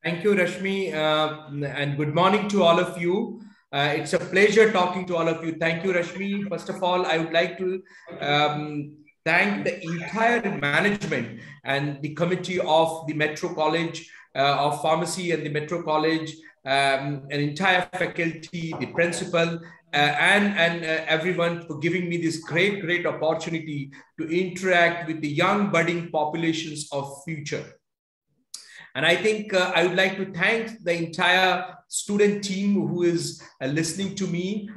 Thank you, Rashmi, and good morning to all of you. It's a pleasure talking to all of you. Thank you, Rashmi. First of all, I would like to thank the entire management and the committee of the Metro College of Pharmacy and the Metro College, an entire faculty, the principal, and everyone for giving me this great opportunity to interact with the young budding populations of future. And I think I would like to thank the entire student team who is listening to me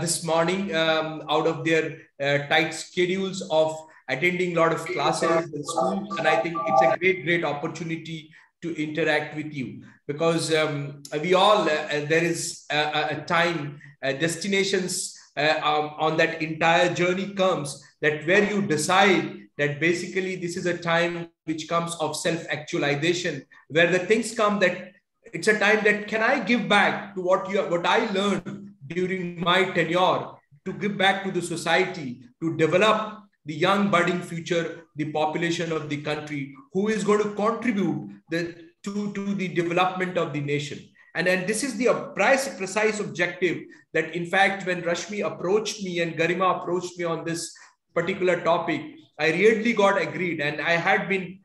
this morning out of their tight schedules of attending a lot of classes in schools. And I think it's a great opportunity to interact with you because we all, there is a time, destinations on that entire journey comes that where you decide that basically this is a time which comes of self-actualization, where the things come that it's a time that can I give back to what I learned during my tenure, to give back to the society, to develop the young budding future, the population of the country, who is going to contribute to the development of the nation. And then this is the precise objective that, in fact, when Rashmi approached me and Garima approached me on this particular topic, I really got agreed. And I had been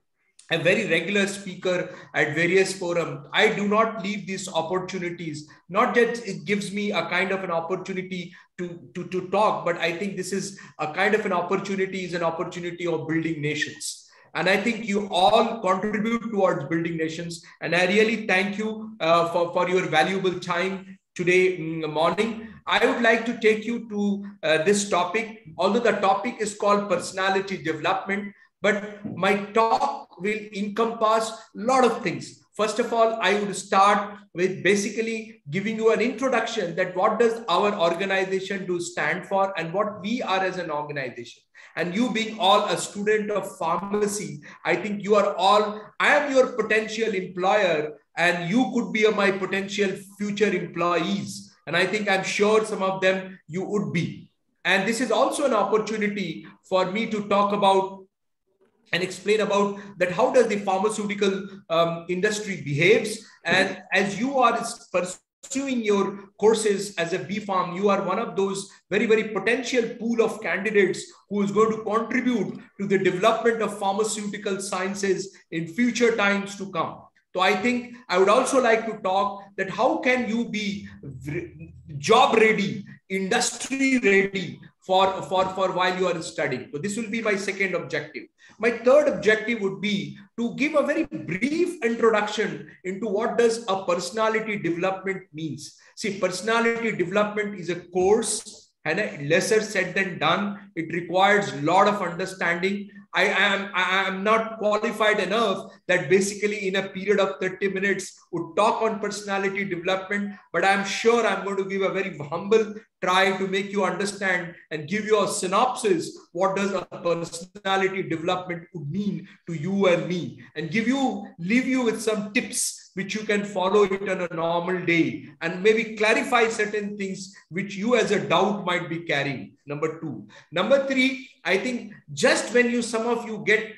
a very regular speaker at various forums. I do not leave these opportunities, not that it gives me a kind of an opportunity to talk, but I think this is a kind of an opportunity, is an opportunity of building nations. And I think you all contribute towards building nations. And I really thank you for your valuable time today morning. I would like to take you to this topic, although the topic is called personality development, but my talk will encompass a lot of things. First of all, I would start with basically giving you an introduction that what does our organization do stand for and what we are as an organization. And you being all a student of pharmacy, I think you are all, I am your potential employer and you could be my potential future employees. And I think I'm sure some of them you would be. And this is also an opportunity for me to talk about and explain about that how does the pharmaceutical industry behaves. And as you are pursuing your courses as a B.Pharm, you are one of those very potential pool of candidates who is going to contribute to the development of pharmaceutical sciences in future times to come. So I think I would also like to talk that how can you be job ready, industry ready for while you are studying. So this will be my second objective. My third objective would be to give a very brief introduction into what does a personality development means. See, personality development is a course and lesser said than done. It requires a lot of understanding. I am not qualified enough that basically in a period of 30 minutes would talk on personality development, but I'm sure I'm going to give a very humble try to make you understand and give you a synopsis what does a personality development would mean to you and me, and leave you with some tips which you can follow it on a normal day and maybe clarify certain things which you as a doubt might be carrying. Number two. Number three, I think just when some of you get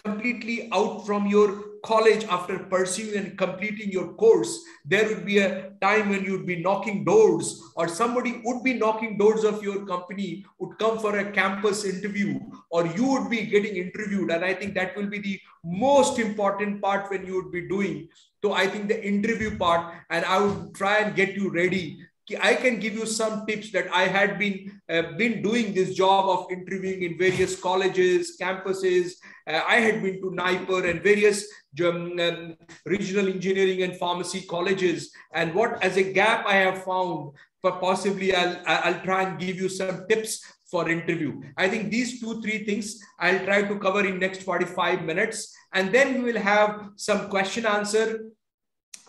completely out from your college after pursuing and completing your course, there would be a time when you'd be knocking doors, or somebody would be knocking doors of your company, would come for a campus interview, or you would be getting interviewed. And I think that will be the most important part when you would be doing. So I think the interview part, and I would try and get you ready. I can give you some tips that I had been doing this job of interviewing in various colleges, campuses. I had been to NIPER and various regional engineering and pharmacy colleges. And what as a gap I have found, but possibly I'll try and give you some tips for interview. I think these 2-3 things I'll try to cover in next 45 minutes. And then we will have some question answer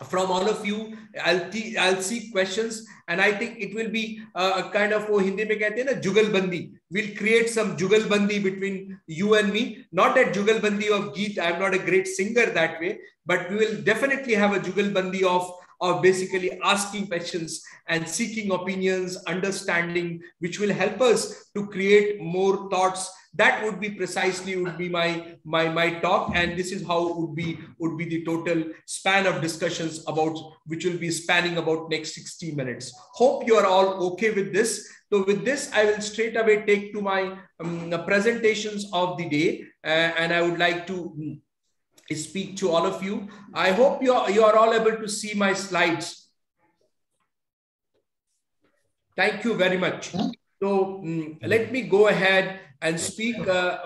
from all of you. I'll see questions, and I think it will be a kind of Hindi mein kehte hain na jugalbandi. We'll create some jugalbandi between you and me. Not that jugalbandi of Geet. I'm not a great singer that way, but we will definitely have a jugalbandi of basically asking questions and seeking opinions, understanding, which will help us to create more thoughts That would be precisely would be my talk, and this is how would be the total span of discussions about which will be spanning about next 60 minutes. Hope you are all okay with this. So with this, I will straight away take to my presentations of the day, and I would like to speak to all of you. I hope you are all able to see my slides. Thank you very much. So let me go ahead and speak.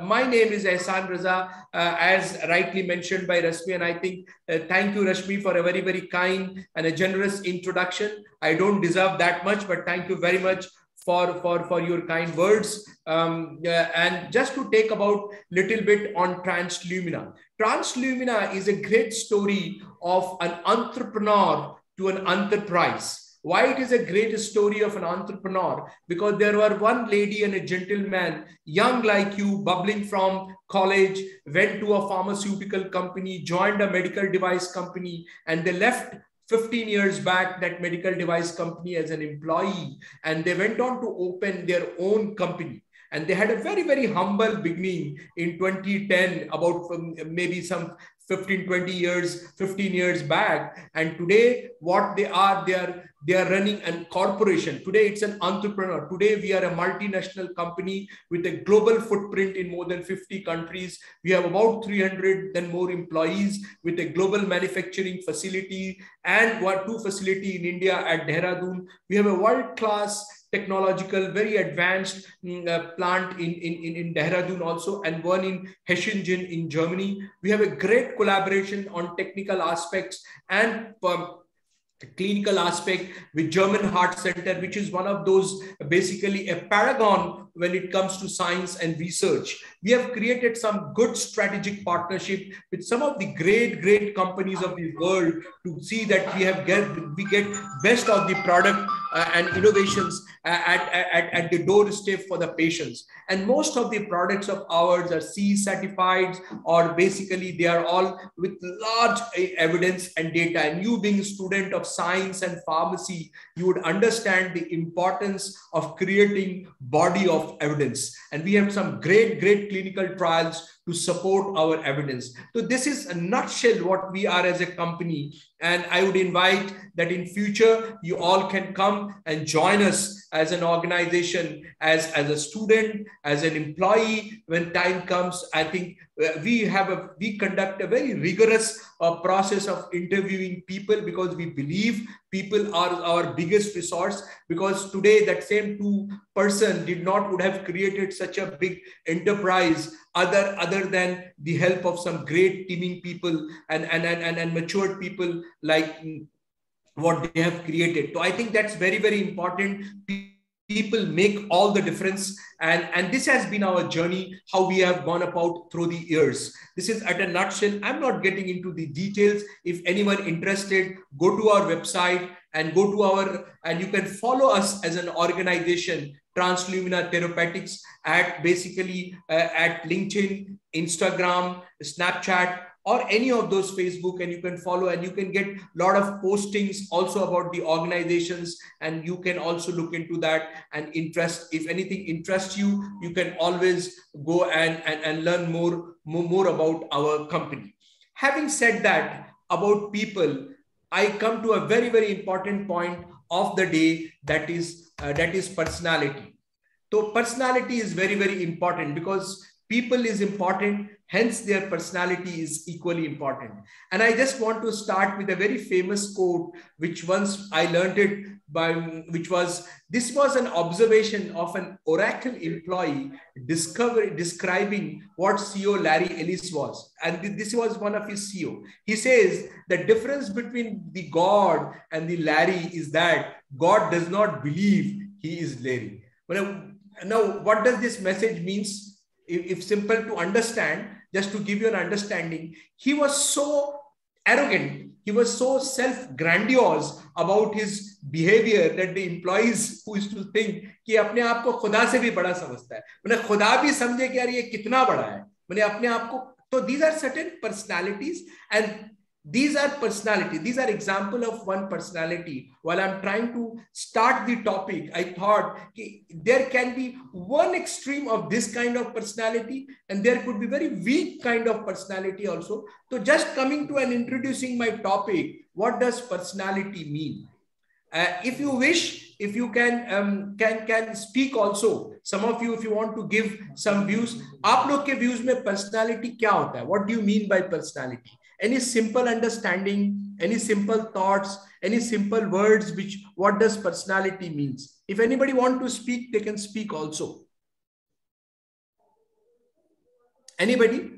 My name is Ehsan Reza, as rightly mentioned by Rashmi, and I think thank you, Rashmi, for a very, very kind and a generous introduction. I don't deserve that much, but thank you very much for your kind words. And just to take about little bit on Translumina. Translumina is a great story of an entrepreneur to an enterprise. Why it is a great story of an entrepreneur? Because there were one lady and a gentleman, young like you, bubbling from college, went to a pharmaceutical company, joined a medical device company, and they left 15 years back that medical device company as an employee, and they went on to open their own company. And they had a very, very humble beginning in 2010, about maybe some 15 years back. And today, what they are running a corporation. Today, it's an entrepreneur. Today, we are a multinational company with a global footprint in more than 50 countries. We have about 300 and more employees with a global manufacturing facility and two facility in India at Dehradun. We have a world-class technological, very advanced plant in Dehradun also, and one in Hechingen in Germany. We have a great collaboration on technical aspects and clinical aspect with German Heart Center, which is one of those basically a paragon when it comes to science and research. We have created some good strategic partnership with some of the great companies of the world to see that we get best of the product and innovations at the doorstep for the patients. And most of the products of ours are CE certified, or basically they are all with large evidence and data. And you being a student of science and pharmacy, you would understand the importance of creating body of evidence. And we have some great clinical trials to support our evidence. So this is a nutshell what we are as a company. And I would invite that in future, you all can come and join us as an organization, as a student, as an employee. When time comes, I think we conduct a very rigorous process of interviewing people, because we believe people are our biggest resource. Because today that same person would have created such a big enterprise other than the help of some great teaming people and matured people like what they have created. So I think that's very important. People make all the difference, and this has been our journey, how we have gone about through the years. This is at a nutshell. I'm not getting into the details. If anyone interested, go to our website and you can follow us as an organization, Translumina Therapeutics, at basically at LinkedIn, Instagram, Snapchat, or any of those Facebook, and you can follow, and you can get a lot of postings also about the organizations, and you can also look into that. And if anything interests you, you can always go and learn more about our company. Having said that about people, I come to a very important point of the day, that is personality. So personality is very important, because people is important, hence their personality is equally important. And I just want to start with a very famous quote, which once I learned it this was an observation of an Oracle employee describing what CEO Larry Ellis was. And this was one of his CEO. He says the difference between the God and the Larry is that God does not believe he is Larry. Now, what does this message means? If simple to understand, just to give you an understanding, he was so arrogant, he was so self-grandiose about his behavior that the employees who used to think कि अपने आप को खुदा से भी बड़ा समझता है, मैंने खुदा भी समझे कि यार ये कितना बड़ा है, मैंने अपने आप को. So these are certain personalities, and These are personality. These are example of one personality. While I'm trying to start the topic, I thought there can be one extreme of this kind of personality, and there could be very weak kind of personality also. So just coming to and introducing my topic, what does personality mean? If you wish, if you can speak also, some of you, if you want to give some views, आप लोग के views में personality क्या होता है? What do you mean by personality? Any simple understanding, any simple thoughts, any simple words, which what does personality means? If anybody want to speak, they can speak also. Anybody?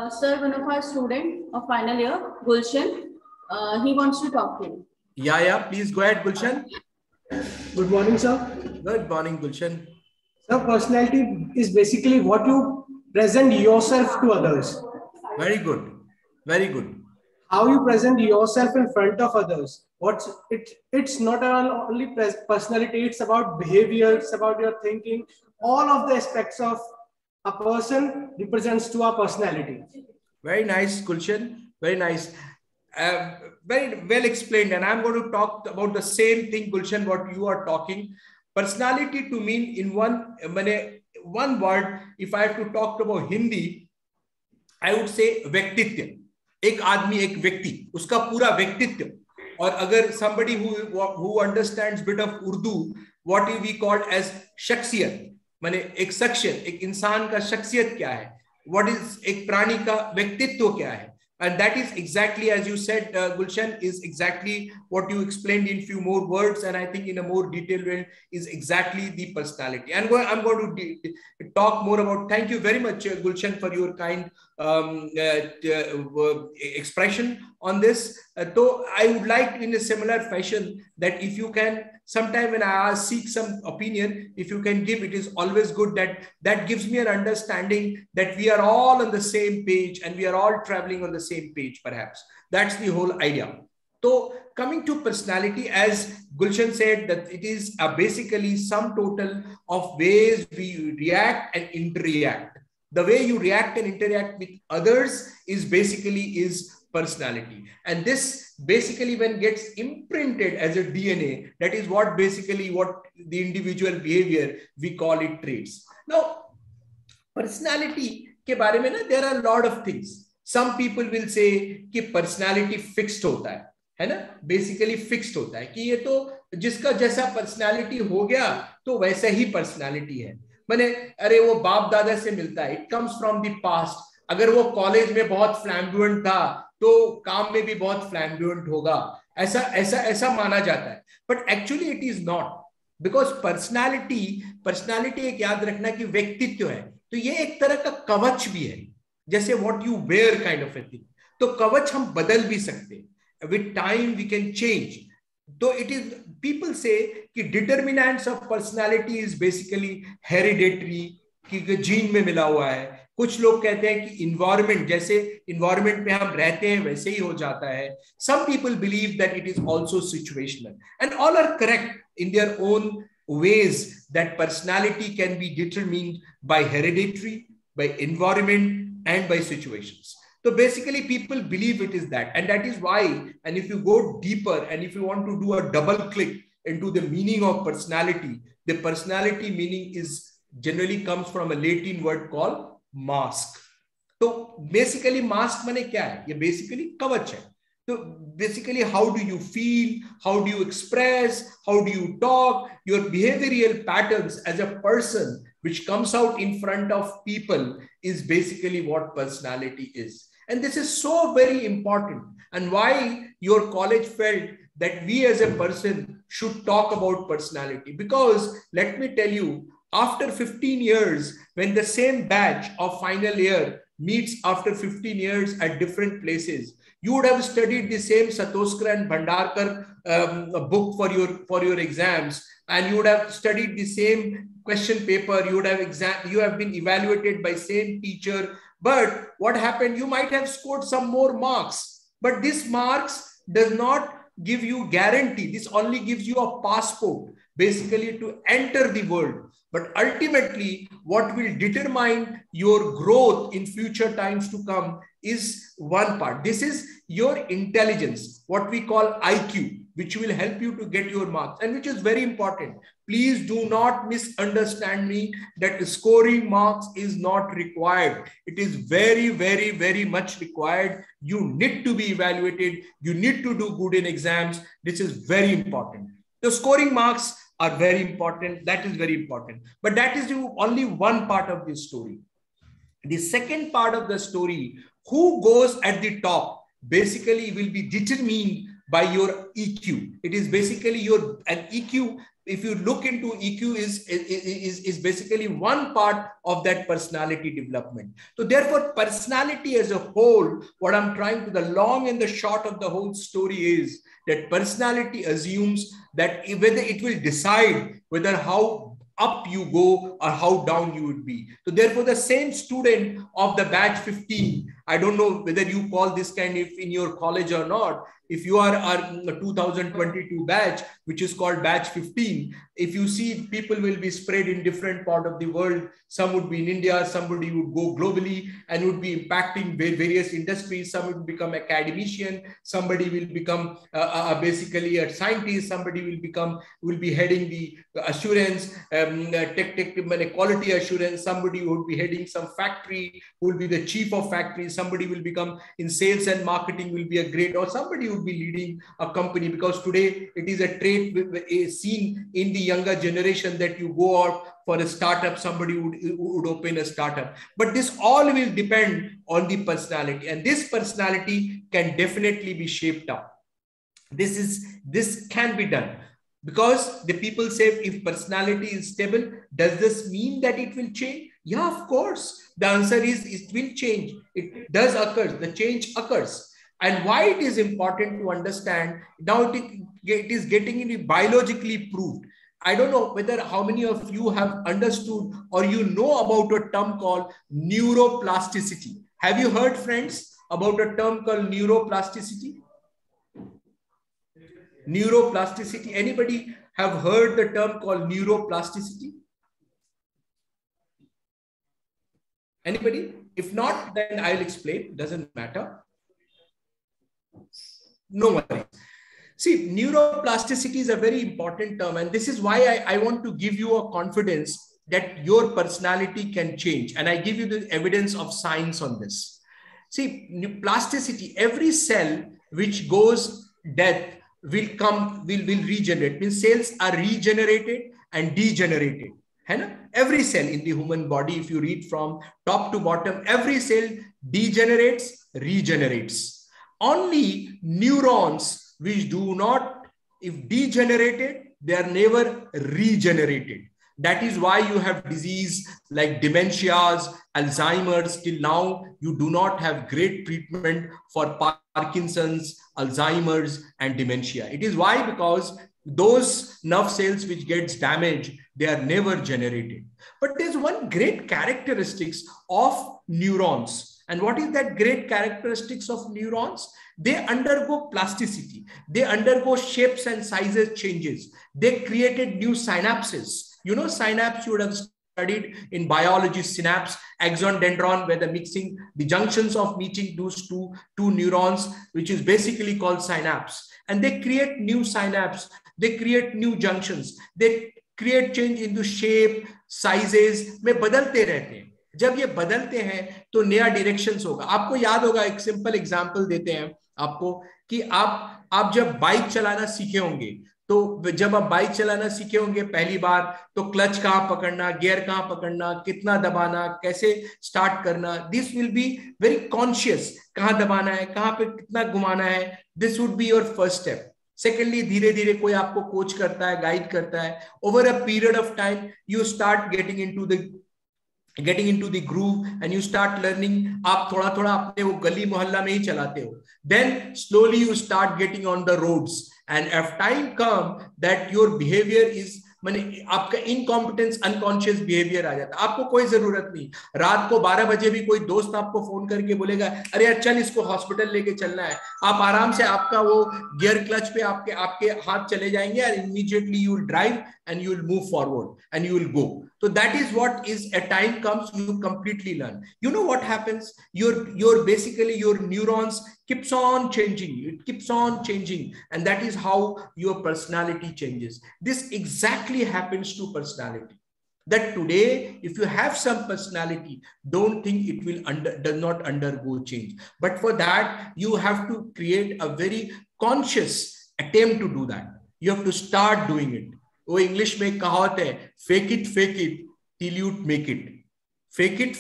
Sir, one of our student of final year, Gulshan, he wants to talk to you. Yeah, please go ahead, Gulshan. Good morning, sir. Good morning, Gulshan. Sir, personality is basically what you present yourself to others. Very good. Very good. How you present yourself in front of others. It's not only personality, it's about behavior, it's about your thinking. All of the aspects of a person represents to our personality. Very nice, Gulshan. Very nice. Very well explained. And I'm going to talk about the same thing, Gulshan, what you are talking. Personality to mean in one word, if I have to talk about Hindi, I would say व्यक्तित्व. एक आदमी, एक व्यक्ति, उसका पूरा व्यक्तित्व. और अगर somebody who understands bit of Urdu, what we call as शख्सियत, माने एक शख्सियत, एक इंसान का शख्सियत क्या है? What is एक प्राणी का व्यक्तित्व क्या है? And that is exactly, as you said, Gulshan, is exactly what you explained in few more words, and I think in a more detailed way is exactly the personality. And I'm going to talk more about. Thank you very much, Gulshan, for your kind expression on this. Though I would like, in a similar fashion, that if you can, sometime when I seek some opinion, if you can give, it is always good. That gives me an understanding that we are all on the same page and we are all traveling on the same page, perhaps. That's the whole idea. So coming to personality, as Gulshan said, that it is basically sum total of ways we react and interact. The way you react and interact with others is personality. And this basically, when gets imprinted as a DNA, that is what basically what the individual behavior, we call it traits. Now, personality के बारे में ना, there are a lot of things. Some people will say कि personality fixed होता है ना? Basically fixed होता है कि ये तो जिसका जैसा personality हो गया तो वैसा ही personality है. मैंने अरे वो बाप दादा से मिलता है. It comes from the past. अगर वो कॉलेज में बहुत फ्लैम्बुएंट था तो काम में भी बहुत फ्लैम्बुएंट होगा. ऐसा माना जाता है. But actually it is not, because personality एक याद रखना कि व्यक्तित्व है, तो ये एक तरह का कवच भी है, जैसे what you wear kind of a thing. तो कवच हम बदल भी सकते हैं. With time we can change. तो इट इज, पीपल से कि determinants of personality is basically hereditary, कि जीन में मिला हुआ है. कुछ लोग कहते हैं कि इन्वायरमेंट, जैसे इन्वायरमेंट में हम रहते हैं वैसे ही हो जाता है. Some people believe that it is also situational, and all are correct in their own ways. That personality can be determined by hereditary, by environment, and by situations. So basically people believe it is that, and that is why, and if you go deeper and if you want to do a double click into the meaning of personality, the personality meaning is generally comes from a Latin word called mask. तो basically mask माने क्या है? ये basically कवच है. तो basically how do you feel, how do you express, how do you talk, your behavioural patterns as a person which comes out in front of people is basically what personality is. And this is so very important, and why your college felt that we as a person should talk about personality. Because let me tell you, after 15 years, when the same batch of final year meets after 15 years at different places, you would have studied the same Satoskar and Bhandarkar book for your exams, and you would have studied the same question paper. You have been evaluated by same teacher. But what happened? You might have scored some more marks, but this marks does not give you guarantee. This only gives you a passport, basically, to enter the world. But ultimately, what will determine your growth in future times to come is one part. This is your intelligence, what we call IQ, which will help you to get your marks, and which is very important. Please do not misunderstand me that scoring marks is not required. It is very, very, very much required. You need to be evaluated. You need to do good in exams. This is very important. The scoring marks are very important. That is very important. But that is only one part of this story. The second part of the story, who goes at the top, basically will be determined by your EQ. It is basically an EQ. If you look into EQ is basically one part of that personality development. So therefore, personality as a whole, what I'm trying to, the long and the short of the whole story is that personality assumes that whether it will decide whether how up you go or how down you would be. So therefore, the same student of the batch 15, I don't know whether you call this kind of in your college or not. If you are a 2022 batch, which is called batch 15, if you see people will be spread in different part of the world, some would be in India, somebody would go globally and would be impacting various industries. Some would become academician, somebody will become basically a scientist, somebody will be heading the assurance, quality assurance, somebody would be heading some factory, who will be the chief of factory, somebody will become in sales and marketing, will be a great, or somebody would be leading a company, because today it is a trait seen in the younger generation that you go out for a startup, somebody would open a startup. But this all will depend on the personality, and this personality can definitely be shaped up. This can be done, because the people say if personality is stable, does this mean that it will change? Yeah, of course. The answer is it will change. It does occur. The change occurs. And why it is important to understand, now it is getting biologically proved. I don't know whether how many of you have understood or you know about a term called neuroplasticity. Have you heard, friends, about a term called neuroplasticity? Neuroplasticity. Anybody have heard the term called neuroplasticity? Anybody? If not, then I'll explain. Doesn't matter. No worries. See, neuroplasticity is a very important term, and this is why I want to give you a confidence that your personality can change. And I give you the evidence of science on this. See, plasticity, every cell which goes dead will regenerate. Means cells are regenerated and degenerated. Every cell in the human body, if you read from top to bottom, every cell degenerates, regenerates. Only neurons which do not, if degenerated, they are never regenerated. That is why you have disease like dementias, Alzheimer's. Till now, you do not have great treatment for Parkinson's, Alzheimer's, and dementia. It is why, because those nerve cells which gets damaged, they are never generated. But there's one great characteristics of neurons. And what is that great characteristics of neurons? They undergo plasticity. They undergo shapes and sizes changes. They created new synapses. You know, synapse you would have studied in biology, synapse, axon, dendron, where the junctions of meeting those two neurons, which is basically called synapse. And they create new synapse. They create new junctions. They create change into shape, sizes, में बदलते रहते हैं. जब ये बदलते हैं तो नया डायरेक्शंस होगा. आपको याद होगा, एक सिंपल एग्जांपल देते हैं आपको, कि आप जब बाइक चलाना सीखे होंगे, तो जब आप बाइक चलाना सीखे होंगे पहली बार, तो क्लच कहाँ पकड़ना, गियर कहाँ पकड़ना, कितना दबाना, कैसे स्टार्ट करना, this will be very conscious. कहाँ दबाना है, कहाँ पे कितना घुमाना है, this would be your first step. Secondly, धीरे धीरे कोई आपको कोच करता है, गाइड करता है. Over a period of time you start getting into the groove and you start learning. आप थोड़ा थोड़ा अपने वो गली मोहल्ला में ही चलाते हो. Then slowly you start getting on the roads, and as time come that your behavior is माने आपका इनकॉम्पिटेंस अनकॉन्शियस बिहेवियर आ जाता है। आपको कोई जरूरत नहीं, रात को 12 बजे भी कोई दोस्त आपको फोन करके बोलेगा अरे यार चल इसको हॉस्पिटल लेके चलना है, आप आराम से आपका वो गियर क्लच पे आपके आपके हाथ चले जाएंगे और immediately you will drive and you will move forward and you will go. So that is what is, a time comes you completely learn. You know what happens, your basically your neurons keeps on changing, it keeps on changing, and that is how your personality changes. This exactly happens to personality, that today if you have some personality, don't think it will does not undergo change, but for that you have to create a very conscious attempt to do that. You have to start doing it. वो English में कहावत है, fake it till you make it, fake it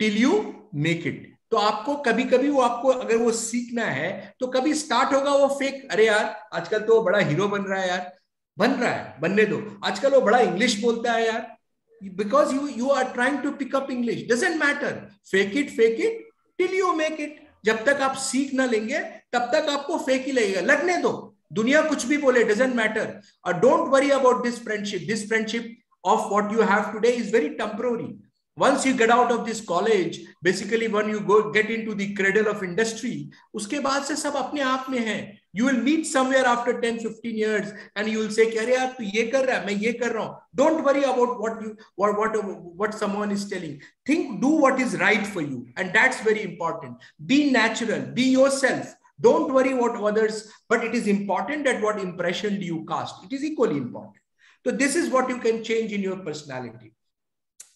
till you make it. तो आपको कभी कभी वो आपको अगर वो सीखना है तो कभी स्टार्ट होगा वो फेक, अरे यार आजकल तो वो बड़ा हीरो बन रहा है यार, बन रहा है, बनने दो, आजकल वो बड़ा इंग्लिश बोलता है यार, because you are trying to pick up English, doesn't matter, fake it till you make it. जब तक आप सीख ना लेंगे तब तक आपको फेक ही लगेगा, लगने दो, दुनिया कुछ भी बोले, doesn't matter. Don't worry about this friendship of what you have today is very temporary. Once you get out of this college, basically when you get into the cradle of industry, उसके बाद से सब अपने आप में है। You will meet somewhere after 10-15 years and you will say अरे यार तू ये कर रहा है, मैं ये कर रहा हूँ। Don't worry about what someone is telling. Think, do what is right for you, and that's very important. Be natural, be yourself. Don't worry what others, but it is important that what impression do you cast. It is equally important. So this is what you can change in your personality.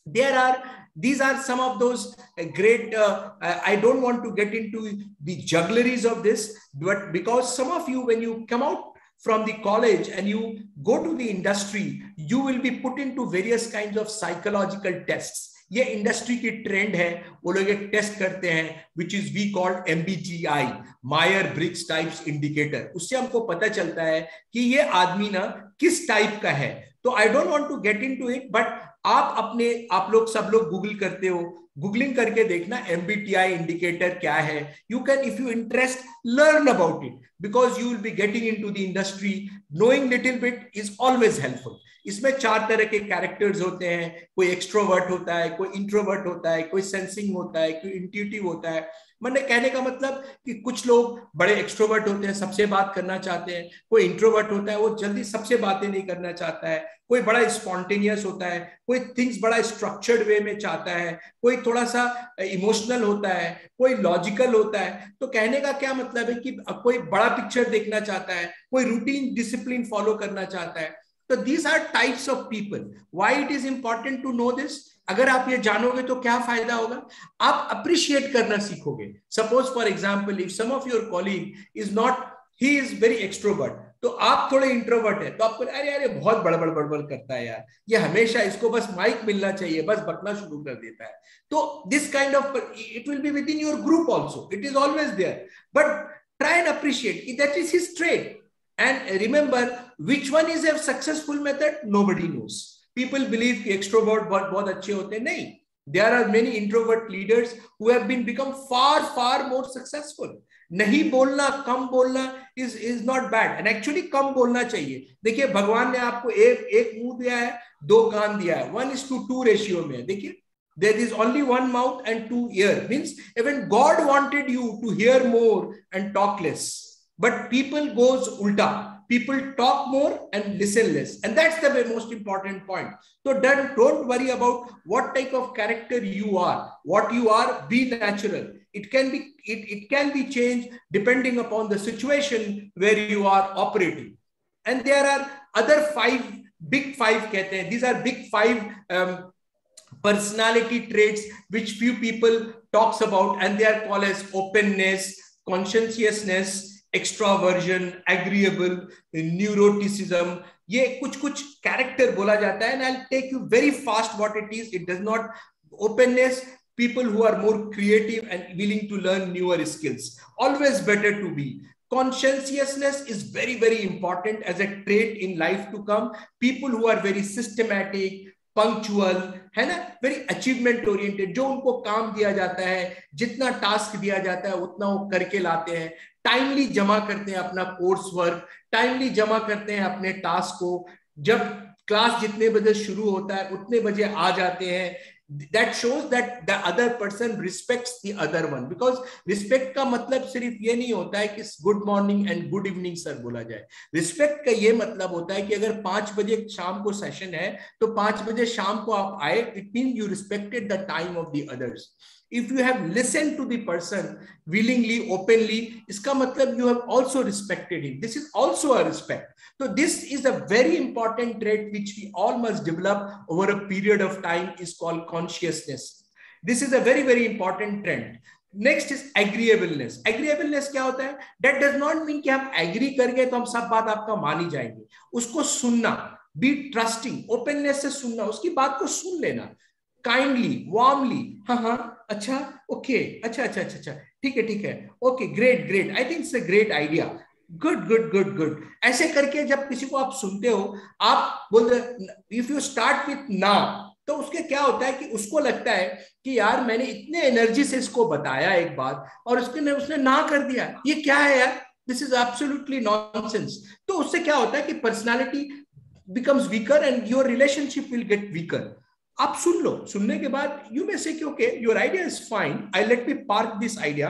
These are some of those great, I don't want to get into the juggleries of this, but because some of you, when you come out from the college and you go to the industry, you will be put into various kinds of psychological tests. ये industry की trend है, वो लोग एक test करते हैं which is we called MBTI, Myers Briggs types indicator. उससे हमको पता चलता है कि ये आदमी ना किस टाइप का है। तो I don't want to get into it, but आप लोग सब लोग गूगल करते हो, गूगलिंग करके देखना MBTI इंडिकेटर क्या है। You can, if you interest, learn about it, because you will be getting into the industry. Knowing little bit is always helpful. इसमें 4 तरह के कैरेक्टर्स होते हैं, कोई एक्सट्रोवर्ट होता है, कोई इंट्रोवर्ट होता है, कोई सेंसिंग होता है, कोई इंट्यूटिव होता है। मैंने कहने का मतलब कि कुछ लोग बड़े एक्सट्रोवर्ट होते हैं, सबसे बात करना चाहते हैं, कोई इंट्रोवर्ट होता है, वो जल्दी सबसे बातें नहीं करना चाहता है, कोई बड़ा स्पॉन्टेनियस होता है, कोई थिंग्स बड़ा स्ट्रक्चर्ड वे में चाहता है, कोई थोड़ा सा इमोशनल होता है, कोई लॉजिकल होता है। तो कहने का क्या मतलब है कि कोई बड़ा पिक्चर देखना चाहता है, कोई रूटीन डिसिप्लिन फॉलो करना चाहता है। तो these are types of people. Why it is important to know this? अगर आप ये जानोगे तो क्या फायदा होगा, आप अप्रिशिएट करना सीखोगे। Suppose for example, if some of your colleague is not, he is very extrovert, तो आप थोड़े इंट्रोवर्ट है, तो आपको अरे अरे बहुत बड़बड़ करता है यार, ये हमेशा इसको बस माइक मिलना चाहिए, बस बकना शुरू कर देता है। तो this kind of, it will be with in your group also, it is always there, but try and appreciate that is his trait. And remember, which one is a successful method? Nobody knows. People believe कि extrovert बहुत अच्छे होते हैं, नहीं। There are many introvert leaders who have become far more successful. नहीं बोलना, कम बोलना is not bad, and actually कम बोलना चाहिए। देखिए भगवान ने आपको एक मुंह दिया है, 2 कान दिया है, 1:2 रेशियो में। देखिए there is only 1 mouth and 2 ears, means even God wanted you to hear more and talk less. But people goes ulta, people talk more and listen less, and that's the most important point. So don't worry about what type of character you are, what you are. Be natural. It can be changed depending upon the situation where you are operating. And there are other big five कहते हैं, these are big 5 personality traits which few people talks about, and they are called as openness, conscientiousness, extraversion, agreeable, neuroticism. ये कुछ character बोला जाता है, and I'll take you very fast what it is. It does not, openness, people who are more creative and willing to learn newer skills, always better to be. Conscientiousness is very important as a trait in life to come. People who are very systematic, punctual है ना, very achievement oriented, जो उनको काम दिया जाता है, जितना task दिया जाता है उतना वो करके लाते हैं, टाइमली जमा करते हैं अपना कोर्स वर्क, टाइमली जमा करते हैं अपने टास्क को। जब क्लास जितने बजे शुरू होता है उतने बजे आ जाते हैं. That shows that the other person respects the other one, because respect का मतलब सिर्फ ये नहीं होता है कि good morning and good evening sir बोला जाए. रिस्पेक्ट का ये मतलब होता है कि अगर 5 बजे शाम को सेशन है तो 5 बजे शाम को आप आए. It mean you respected the time of the others. If you have listened to the person willingly, openly, iska matlab you have also respected him. This is also a respect. So this is a very important trait which we all must develop over a period of time, is called consciousness. This is a very, very important trend. Next is agreeableness. Agreeableness क्या होता है? That does not mean कि हम agree करके तो हम सब बात आपका मान ही जाएंगे. उसको सुनना, be trusting, openness से सुनना, उसकी बात को सुन लेना. काइंडली, वार्मली, हाँ हाँ, अच्छा, ओके, अच्छा, ठीक है, okay, great, I think it's a great idea, good. ऐसे करके जब किसी को आप सुनते हो, आप बोलते, इफ यू स्टार्ट विथ ना, तो उसके क्या होता है कि उसको लगता है कि यार मैंने इतने एनर्जी से इसको बताया एक बात और उसने ना कर दिया, ये क्या है यार, दिस इज एब्सोल्युटली नॉनसेंस. तो उससे क्या होता है कि personality becomes weaker and your relationship will get weaker. आप सुन लो, सुनने के बाद यू मे से कि okay, your idea is fine, I let me park this idea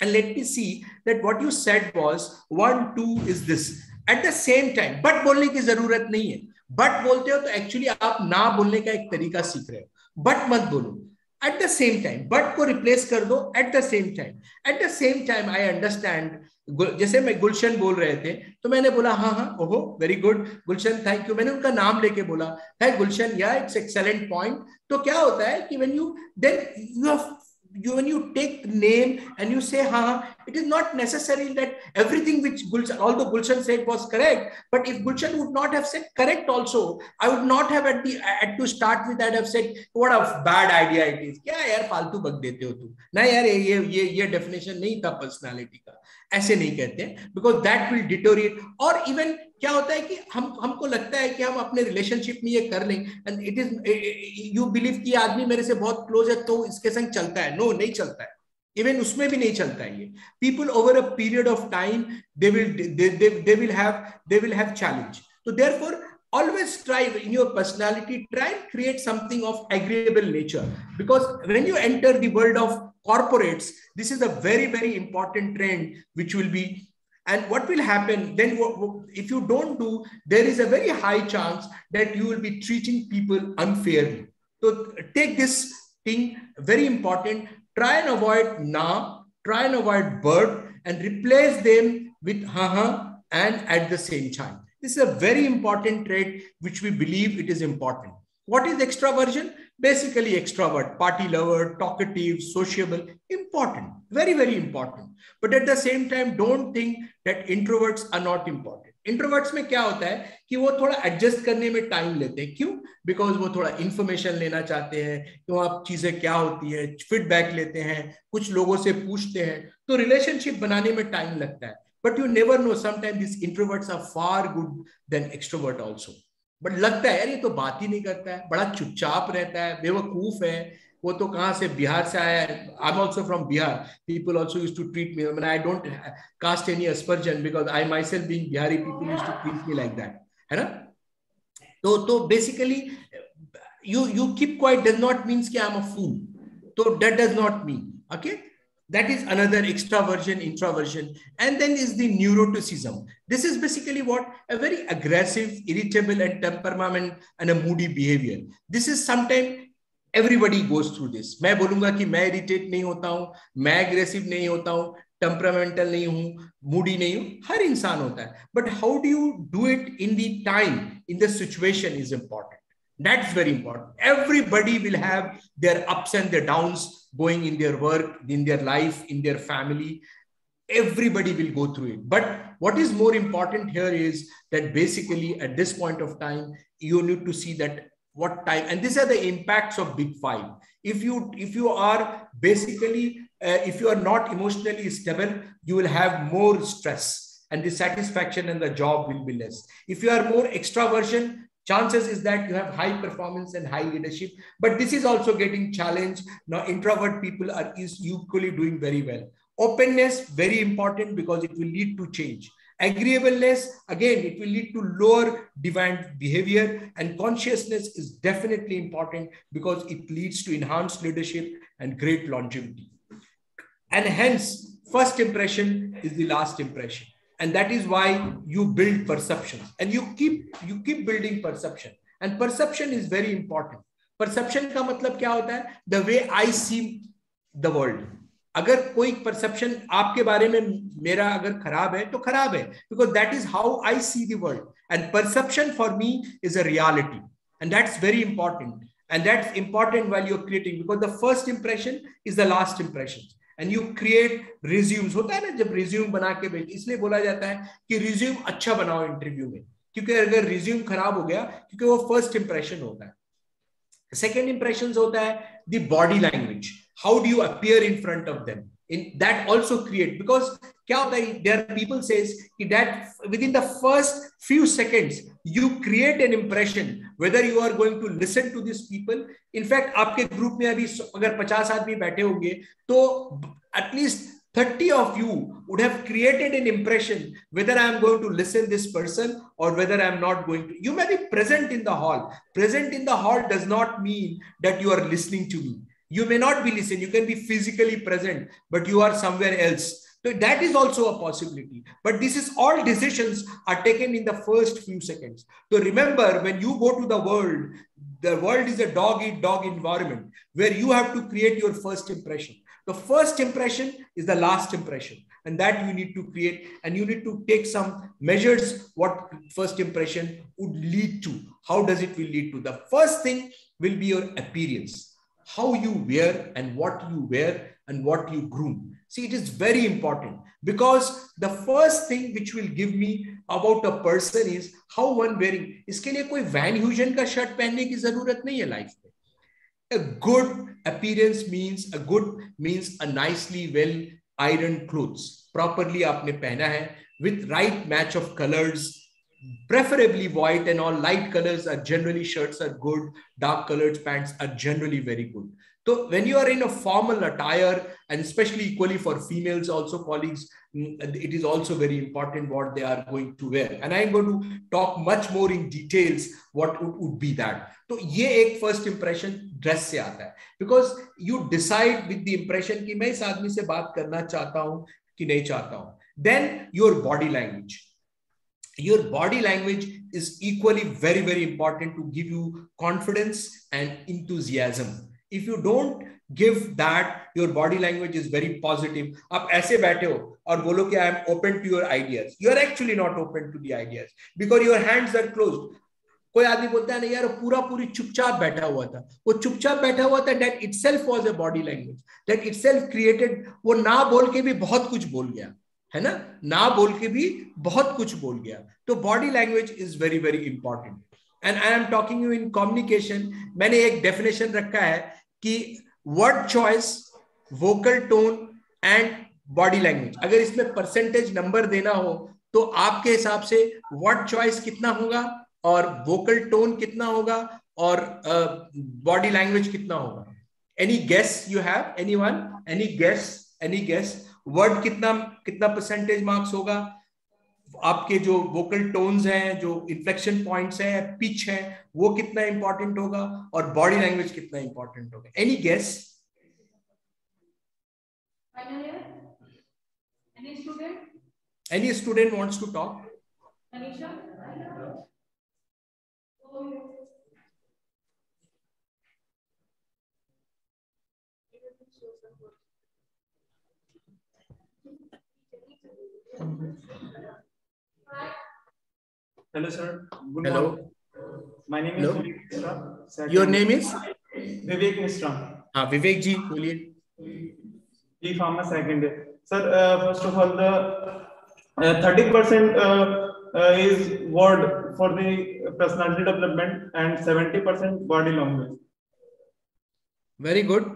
and let me see that what you said was 1 2 is this. At the same time but बोलने की जरूरत नहीं है. बट बोलते हो तो एक्चुअली आप ना बोलने का एक तरीका सीख रहे हो. बट मत बोलो. At the same time but को रिप्लेस कर दो. At the same time I understand. जैसे मैं गुलशन बोल रहे थे तो मैंने बोला हाँ, ओहो, very good Gulshan, thank you. मैंने उनका नाम लेके बोला, है गुलशन, या इट्स एक्सेलेंट पॉइंट. तो क्या होता है कि when you take the name and you say it is not necessary that everything which Gulshan, although Gulshan said was correct, but if Gulshan would not have said correct also, I would not have at to start with that have said what a bad idea it is. क्या यार फालतू बक देते हो तुम ना यार, ये definition नहीं था personality का, ऐसे नहीं कहते, because that will deteriorate. और even क्या होता है कि हमको लगता है कि हम अपने रिलेशनशिप में ये कर लें and it is you believe कि आदमी मेरे से बहुत क्लोज है तो इसके संग चलता है. नो, नहीं चलता है. इवन उसमें भी नहीं चलता है. ये people over a period of time they will have challenge. तो therefore always try in your personality, try and create something of agreeable nature, because when you enter the world of corporates, this is a very, very important trend which will be. And what will happen then, if you don't do, there is a very high chance that you will be treating people unfairly. So take this thing, very important. Try and avoid na, try and avoid but, and replace them with ha and at the same time. This is a very important trait which we believe it is important. What is extraversion? Basically extrovert, party lover, talkative, sociable, important, very, very important. But at the same time, don't think that introverts are not important. Introverts में क्या होता है कि वो थोड़ा adjust करने में time लेते हैं. क्यों? Because वो थोड़ा information लेना चाहते हैं कि वहाँ चीजें क्या होती है, feedback लेते हैं, कुछ लोगों से पूछते हैं, तो relationship बनाने में time लगता है. But you never know, sometimes these introverts are far good than extrovert also. But लगता है यार ये तो बात ही नहीं करता है, बड़ा चुपचाप रहता है, बेवकूफ है, वो तो कहाँ से, बिहार से आया है. I'm also from Bihar. People also used to treat me, I mean, I don't cast any aspersion because I myself being Bihari, people used to treat me like that, है ना. तो basically you keep quiet does not mean कि I'm a fool. So that does not mean, okay. That is another extraversion, introversion. And then is the neuroticism. This is basically what? A very aggressive, irritable and temperament and a moody behavior. This is sometimes everybody goes through this. मैं बोलूंगा कि मैं irritate नहीं होता हूँ, मैं aggressive नहीं होता हूँ, temperamental नहीं हूँ, moody नहीं हूँ, हर इंसान होता है. But how do you do it in the time, in the situation is important. That's very important. Everybody will have their ups and their downs going in their work, in their life, in their family. Everybody will go through it. But what is more important here is that basically at this point of time, you need to see that what time, and these are the impacts of big five. If you are basically, if you are not emotionally stable, you will have more stress and the satisfaction in the job will be less. If you are more extraversion, chances is that you have high performance and high leadership, but this is also getting challenged. Now, introvert people are equally doing very well. Openness, very important because it will lead to change. Agreeableness, again, it will lead to lower demand behavior, and consciousness is definitely important because it leads to enhanced leadership and great longevity. And hence, first impression is the last impression. And that is why you build perceptions, and you keep building perception. And perception is very important. Perception का मतलब क्या होता है? The way I see the world. अगर कोई perception आपके बारे में मेरा अगर खराब है तो खराब है, because that is how I see the world. And perception for me is a reality, and that's very important. And that's important while you're creating, because the first impression is the last impression. And you create resumes. होता है ना, जब resume बना के भेज, इसलिए बोला जाता है कि resume अच्छा बनाओ इंटरव्यू में, क्योंकि अगर resume खराब हो गया, क्योंकि वो first impression होता है. Second impressions होता है the body language. How do you appear in front of them? In that also create, because क्या होता है, there are people says that within the first few seconds you create an impression whether you are going to listen to these people. In fact, आपके group में अभी अगर 50 आदमी बैठे होंगे तो at least 30 of you would have created an impression whether I am going to listen this person or whether I am not going to. You may be present in the hall. Present in the hall does not mean that you are listening to me. You may not be listening. You can be physically present, but you are somewhere else. So that is also a possibility. But this is all decisions are taken in the first few seconds. So remember, when you go to the world is a dog-eat-dog environment where you have to create your first impression. The first impression is the last impression, and that you need to create, and you need to take some measures what first impression would lead to. How does it will lead to? The first thing will be your appearance, how you wear and what you wear and what you groom. See, it is very important, because the first thing which will give me about a person is how one wearing. इसके लिए कोई Van Heusen का shirt पहनने की जरूरत नहीं है life में. A good appearance means a nicely well ironed clothes, properly आपने पहना है, with right match of colors, preferably white, and all light colors are generally, shirts are good, dark colored pants are generally very good. So when you are in a formal attire, and especially equally for females also, colleagues, it is also very important what they are going to wear. And I am going to talk much more in details what would be that. So ये एक first impression dress से आता है, because you decide with the impression कि मैं इस आदमी से बात करना चाहता हूँ कि नहीं चाहता हूँ. Then your body language. Your body language is equally very, very important to give you confidence and enthusiasm. If you don't give that, your body language is very positive. आप ऐसे बैठे हो और बोलो कि I am open to your ideas. You are actually not open to the ideas because your hands are closed. कोई आदमी बोलता है ना यार पूरी चुपचाप बैठा हुआ था, वो चुपचाप बैठा हुआ था, that itself was a body language. That itself created, वो ना बोल के भी बहुत कुछ बोल गया, है ना, ना बोल के भी बहुत कुछ बोल गया. तो body language is very, very important. And I am talking you in communication. मैंने एक definition रखा है कि word choice, vocal tone and body language. अगर इसमें percentage number देना हो तो आपके हिसाब से word choice कितना होगा और vocal tone कितना होगा और body language कितना होगा? Any guess you have? Anyone? Any guess? Any guess? Word कितना percentage marks होगा? आपके जो vocal tones हैं, जो inflection points हैं, pitch है, वो कितना important होगा और body language कितना important होगा? Any guess? Any student? Any student wants to talk? Anisha? Hello, sir. Good Hello. morning. My name is Vivek Mishra. Your name is? Vivek Mishra. Vivek ji, बोलिए. B Pharma second year. Sir, first of all, the 30% is word for the personality development and 70% body language. Very good.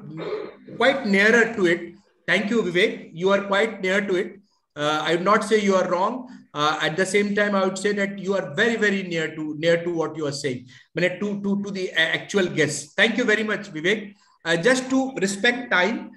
Quite nearer to it. Thank you, Vivek. You are quite near to it. I would not say you are wrong. At the same time, I would say that you are very, very near to what you are saying. To the actual guess. Thank you very much, Vivek. Just to respect time,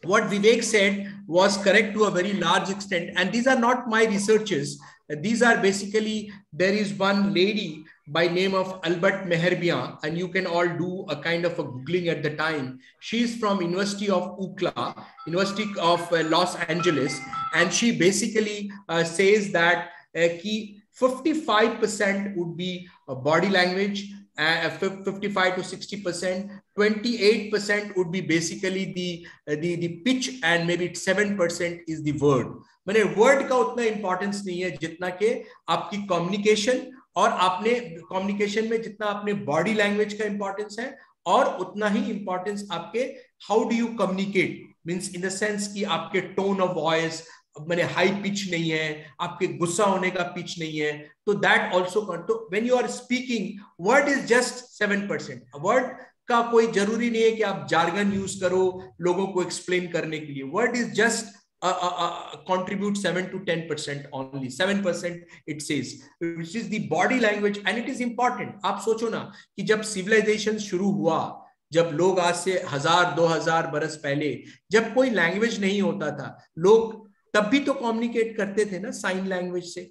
what Vivek said was correct to a very large extent. And these are not my researches. These are basically, there is one lady by name of Albert Meherbian, and you can all do a kind of a Googling at the time. She's from University of UCLA, University of Los Angeles. And she basically says that 55% would be body language, 55 to 60%, 28% would be basically the pitch, and maybe 7% is the word. मैंने word का उतना importance नहीं है जितना कि आपकी communication, और आपने communication में जितना आपने body language का importance है, और उतना ही importance आपके how do you communicate, means in the sense कि आपके tone of voice, मैंने हाई पिच नहीं है, आपके गुस्सा होने का पिच नहीं है, तो दैट ऑल्सो तो when you are speaking, word is just 7%. Word का कोई जरूरी नहीं है कि आप जार्गन यूज करो लोगों को एक्सप्लेन करने के लिए. Word is just contribute 7 to 10% only. 7% it says, which is the body language, and it is important. आप सोचो ना कि जब सिविलाइजेशन शुरू हुआ, जब लोग आज से 1000-2000 बरस पहले जब कोई लैंग्वेज नहीं होता था, लोग तब भी तो कम्युनिकेट करते थे ना साइन लैंग्वेज से.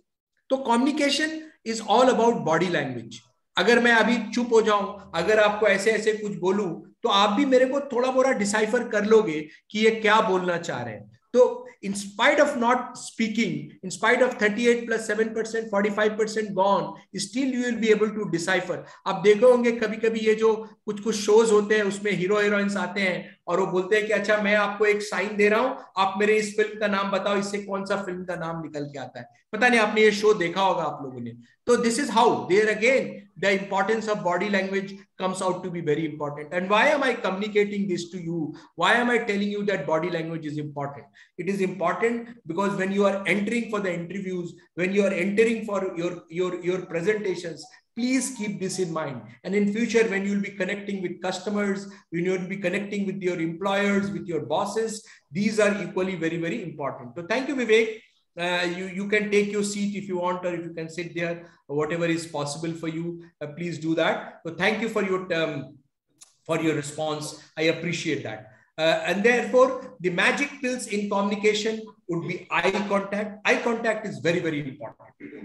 तो communication is all about body language. अगर मैं अभी चुप हो जाऊं, अगर आपको ऐसे ऐसे कुछ बोलूं, तो आप भी मेरे को थोड़ा बोरा डिसाइफर कर लोगे कि ये क्या बोलना चाह रहे हैं. तो in spite of not speaking, in spite of 38 plus 7%, 45% gone, still you will be able to decipher. आप देखो होंगे कभी कभी ये जो कुछ कुछ शोज होते हैं उसमें हीरो हीरोइंस आते हैं और वो बोलते हैं कि अच्छा मैं आपको एक साइन दे रहा हूं, आप मेरे इस फिल्म का नाम बताओ, इससे कौन सा फिल्म का नाम निकल के आता है. पता नहीं आपने ये शो देखा होगा आप लोगों ने. तो this is how there again the importance of body language comes out to be very important. And why am I communicating this to you? Why am I telling you that body language is important? It is important because when you are entering for the interviews, when you are entering for your presentations, please keep this in mind. And in future, when you will be connecting with customers, when you will be connecting with your employers, with your bosses, these are equally very, very important. So thank you, Vivek. You can take your seat if you want, or if you can sit there, whatever is possible for you, please do that. So thank you for your response. I appreciate that. And therefore, the magic pills in communication would be eye contact. Eye contact is very, very important,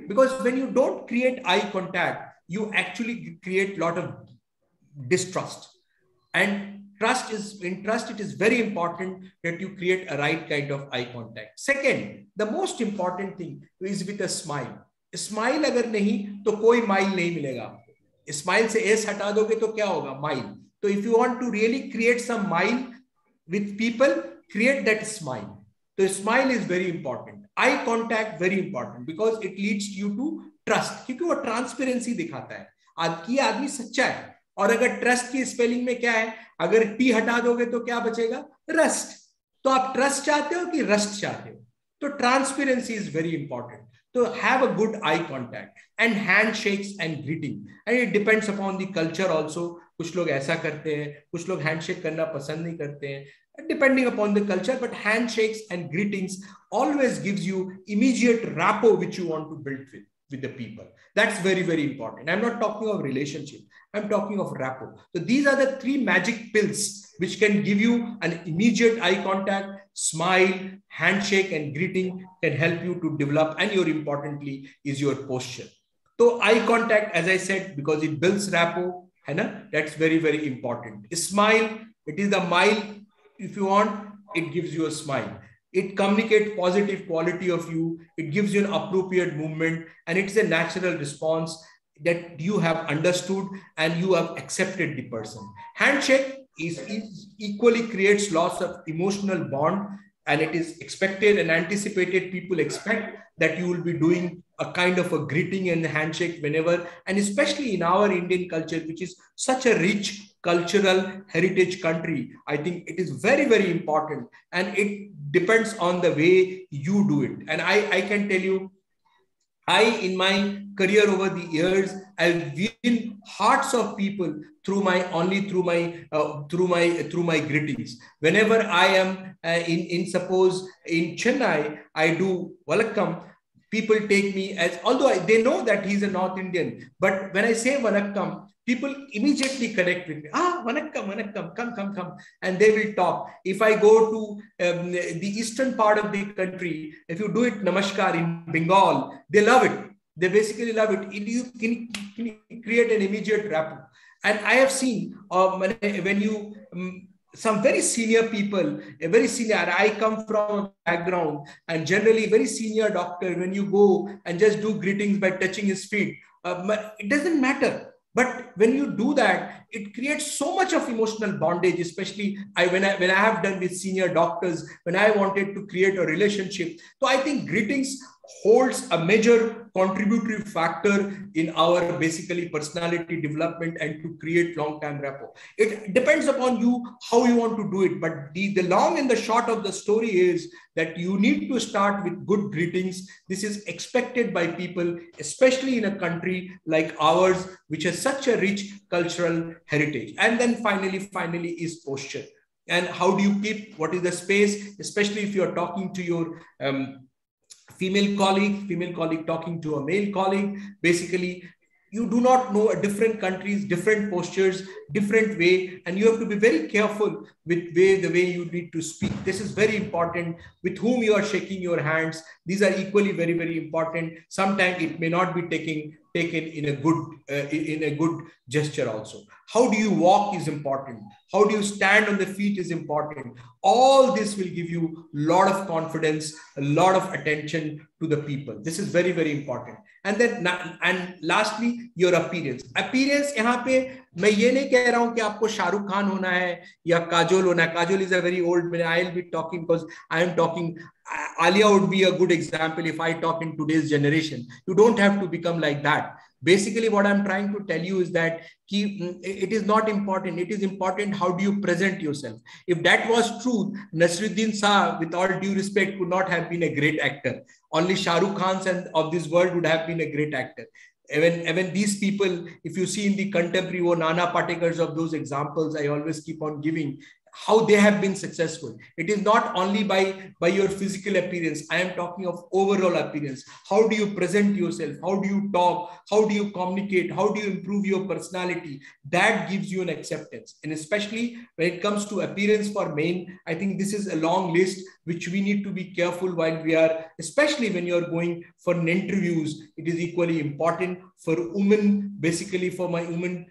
because when you don't create eye contact, you actually create a lot of distrust. And in trust, it is very important that you create a right kind of eye contact. Second, the most important thing is with a smile. Smile अगर नहीं तो कोई mile नहीं मिलेगा आपको. Smile से S हटा दोगे तो क्या होगा? माइल. तो if you want to really create some mile with people, create that smile. So smile is very important. Eye contact very important because it leads you to trust. क्योंकि वो transparency दिखाता है कि आदमी सच्चा है. और अगर ट्रस्ट की स्पेलिंग में क्या है, अगर टी हटा दोगे तो क्या बचेगा? रस्ट. तो आप ट्रस्ट चाहते हो कि रस्ट चाहते हो? तो ट्रांसपेरेंसी इज वेरी इंपॉर्टेंट. तो have a good eye contact and handshakes and greeting. And it depends upon the culture also. कुछ लोग ऐसा करते हैं, कुछ लोग हैंडशेक करना पसंद नहीं करते हैं, depending upon the culture, but handshakes and greetings always gives you immediate rapport which you want to build with the people. That's very, very important. I'm not talking of relationship. I'm talking of rapport. So these are the 3 magic pills which can give you an immediate eye contact, smile, handshake, and greeting can help you to develop, and your importantly is your posture. So eye contact, as I said, because it builds rapport, that's very, very important. Smile, it is the mile. If you want, it gives you a smile. It communicates positive quality of you. It gives you an appropriate movement, and it's a natural response that you have understood and you have accepted the person. Handshake is equally creates lots of emotional bond, and it is expected and anticipated. People expect that you will be doing a kind of a greeting and handshake whenever, and especially in our Indian culture, which is such a rich cultural heritage country, I think it is very, very important, and it depends on the way you do it. And I can tell you, in my career over the years, I've won hearts of people through my greetings. Whenever I am suppose in Chennai, I do Vanakkam. People take me as, although they know that he's a North Indian, but when I say Vanakkam, people immediately connect with me. Ah, vanakkam, vanakkam, come. And they will talk. If I go to the eastern part of the country, if you do it namaskar in Bengal, they love it. They basically love it. You can create an immediate rapport. And I have seen when you, some very senior people, I come from a background and generally very senior doctor, when you go and just do greetings by touching his feet, it doesn't matter. But when you do that, it creates so much of emotional bondage, especially when I have done with senior doctors, when I wanted to create a relationship. So I think greetings holds a major contributory factor in our basically personality development and to create long-term rapport. It depends upon you how you want to do it, but the long and the short of the story is that you need to start with good greetings. This is expected by people, especially in a country like ours, which has such a rich cultural heritage. And then finally is posture. And how do you keep, what is the space, especially if you're talking to your female colleague talking to a male colleague. Basically, you do not know different countries, different postures, different way, and you have to be very careful with the way you need to speak. This is very important. With whom you are shaking your hands, these are equally very, very important. Sometimes it may not be taken in a good gesture also. How do you walk is important. How do you stand on the feet is important. All this will give you a lot of confidence, a lot of attention to the people. This is very, very important. And lastly, your appearance. Appearance, यहाँ पे मैं ये नहीं कह रहा हूँ कि आपको शाहरुख खान होना है या काजोल होना है. Kajol is a very old man. I'll be talking because I am talking. Alia would be a good example if I talk in today's generation. You don't have to become like that. Basically, what I'm trying to tell you is that it is not important. It is important how do you present yourself. If that was true, Nasruddin Shah, with all due respect, could not have been a great actor. Only Shah Rukh Khans of this world would have been a great actor. Even these people, if you see in the contemporary or Nana Patekars of those examples, I always keep on giving, how they have been successful. It is not only by your physical appearance. I am talking of overall appearance. How do you present yourself? How do you talk? How do you communicate? How do you improve your personality? That gives you an acceptance. And especially when it comes to appearance for men, I think this is a long list which we need to be careful while we are, especially when you're going for an interviews. It is equally important for women, basically for my women